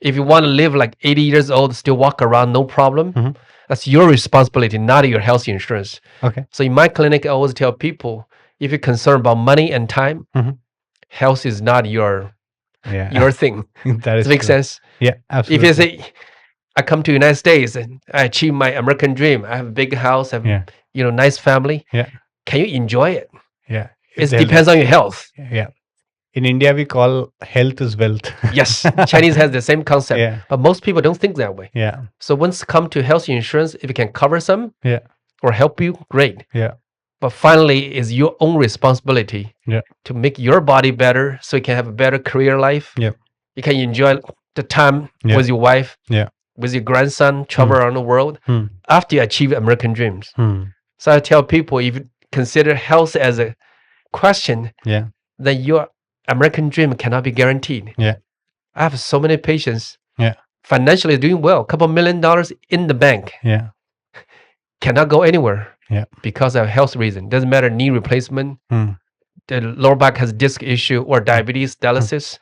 If you want to live like 80 years old, still walk around, no problem. That's your responsibility, not your health insurance. Okay. So in my clinic, I always tell people, if you're concerned about money and time, health is not your thing. That Does is it make true. sense? Yeah. If Absolutely. you say, I come to United States and I achieve my American dream, I have a big house, I have nice family. Yeah. Can you enjoy it? Yeah. It depends on your health. Yeah. In India, we call health is wealth. Yes, Chinese has the same concept, Yeah. but most people don't think that way. Yeah. So once come to health insurance, if it can cover some Yeah. or help you, great. Yeah. But finally, it's your own responsibility to make your body better so you can have a better career life. Yeah. You can enjoy the time with your wife, with your grandson, travel around the world after you achieve American dreams. So I tell people, if you consider health as a question, then your American dream cannot be guaranteed. Yeah. I have so many patients financially doing well, $2 million in the bank, Yeah. cannot go anywhere because of health reason. Doesn't matter, knee replacement, the lower back has disc issue or diabetes, dialysis.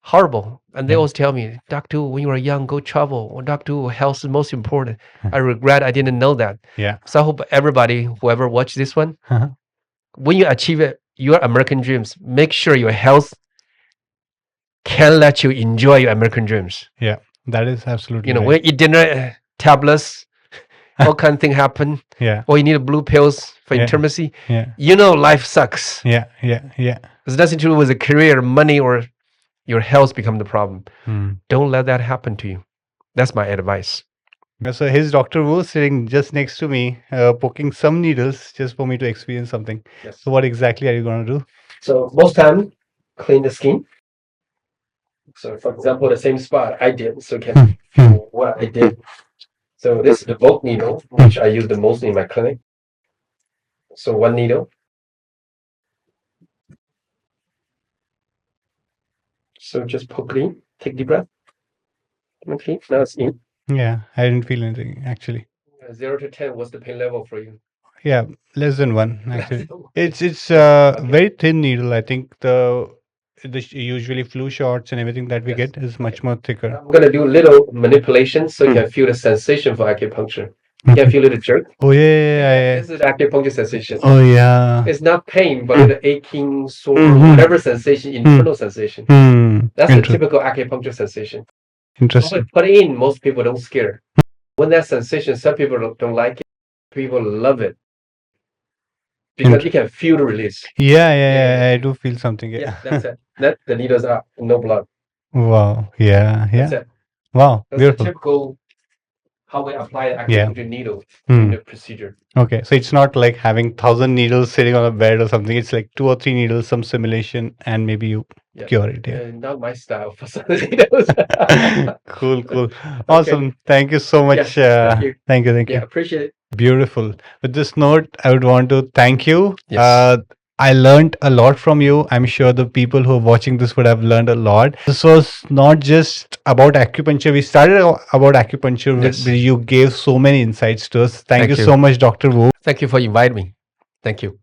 Horrible. And they always tell me, Doctor, when you were young, go travel. Or Doctor, health is most important. I regret I didn't know that. Yeah. So I hope everybody, whoever watch this one, when you achieve your American dreams, make sure your health can let you enjoy your American dreams. Yeah. That is absolutely When right. you eat dinner, tablets, all kind of thing happen. Yeah. Or you need blue pills for Yeah. intimacy. Yeah. Life sucks. Yeah. Yeah. Yeah. There's nothing to do with the career, money, or your health become the problem. Hmm. Don't let that happen to you. That's my advice. So his doctor was sitting just next to me, poking some needles just for me to experience something. Yes. So what exactly are you going to do? So most time, clean the skin. So for example, the same spot I did, so you can feel what I did. So this is the bulk needle, which I use the most in my clinic. So one needle. So just poke clean, take deep breath. Okay, now it's in. Yeah, I didn't feel anything actually. 0 to 10, what's the pain level for you? Yeah, less than one actually. It's Okay. very thin needle. I think the usually flu shots and everything that we Yes. get is Okay. much more thicker. I'm gonna do a little manipulation so you can feel the sensation for acupuncture. You can feel it jerk. Oh yeah. This is acupuncture sensation. Oh yeah. It's not pain, but little aching, sore, Mhm. whatever sensation, internal sensation. That's the Interesting. typical acupuncture sensation. Interesting. Put it in, most people don't scare. When that sensation, some people don't like it. People love it because you can feel the release. Yeah. I do feel something. Yeah. That's it. That the needles are no blood. Wow. Yeah. That's it. Wow. That's the Beautiful. typical how we apply the Yeah. acupuncture needle in the procedure. Okay, so it's not like having 1,000 needles sitting on a bed or something. It's like 2 or 3 needles, some simulation, and maybe you cure it. Yeah. Not my style for some needles. Cool. Awesome. Thank you so much. thank you. Thank you. Appreciate it. Beautiful. With this note, I would want to thank you. Yes. I learned a lot from you. I'm sure the people who are watching this would have learned a lot. This was not just about acupuncture. We started about acupuncture, Yes. but you gave so many insights to us. Thank Thank you you. so much, Dr. Wu. Thank you for inviting me. Thank you.